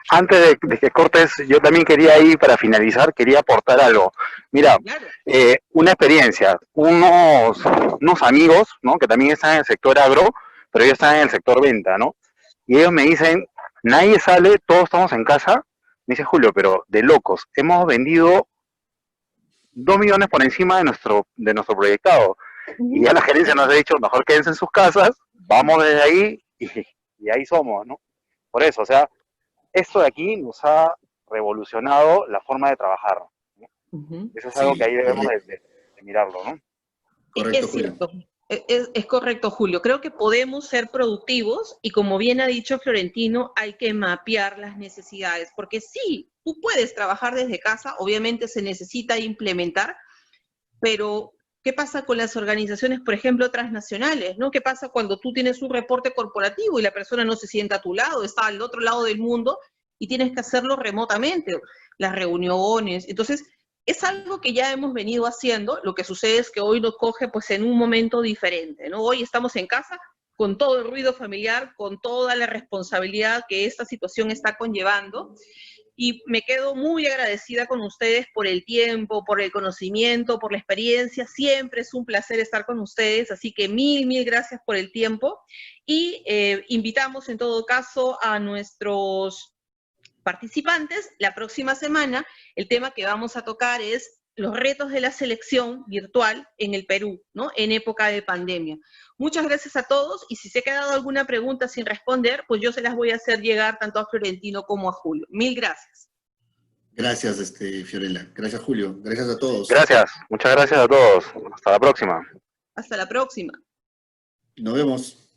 E: antes de que cortes, yo también quería ir, para finalizar, quería aportar algo. Mira,
A: Claro.
E: una experiencia, unos amigos, ¿no? Que también están en el sector agro, pero ellos están en el sector venta, ¿no? Y ellos me dicen, nadie sale, todos estamos en casa. Me dice Julio, pero de locos, hemos vendido 2 millones por encima de nuestro proyectado. Y ya la gerencia nos ha dicho, mejor quédense en sus casas, vamos desde ahí y ahí somos, ¿no? Por eso, o sea, esto de aquí nos ha revolucionado la forma de trabajar. Eso es algo que
C: Sí,
E: ahí debemos
C: correcto,
E: de mirarlo, ¿no?
C: correcto,
A: Es
C: Julio.
A: cierto, es correcto, Julio. Creo que podemos ser productivos y como bien ha dicho Florentino, hay que mapear las necesidades, porque sí, tú puedes trabajar desde casa, obviamente se necesita implementar, pero ¿qué pasa con las organizaciones, por ejemplo, transnacionales? ¿No? ¿Qué pasa cuando tú tienes un reporte corporativo y la persona no se sienta a tu lado, está al otro lado del mundo y tienes que hacerlo remotamente? Las reuniones. Entonces, es algo que ya hemos venido haciendo. Lo que sucede es que hoy nos coge pues en un momento diferente, ¿no? Hoy estamos en casa con todo el ruido familiar, con toda la responsabilidad que esta situación está conllevando. Y me quedo muy agradecida con ustedes por el tiempo, por el conocimiento, por la experiencia. Siempre es un placer estar con ustedes, así que mil gracias por el tiempo. Y invitamos en todo caso a nuestros participantes. La próxima semana el tema que vamos a tocar es los retos de la selección virtual en el Perú, ¿no? En época de pandemia. Muchas gracias a todos y si se ha quedado alguna pregunta sin responder, pues yo se las voy a hacer llegar tanto a Florentino como a Julio. Mil gracias.
C: Gracias, Fiorella. Gracias, Julio. Gracias a todos.
E: Gracias, muchas gracias a todos. Hasta la próxima.
A: Hasta la próxima.
C: Nos vemos.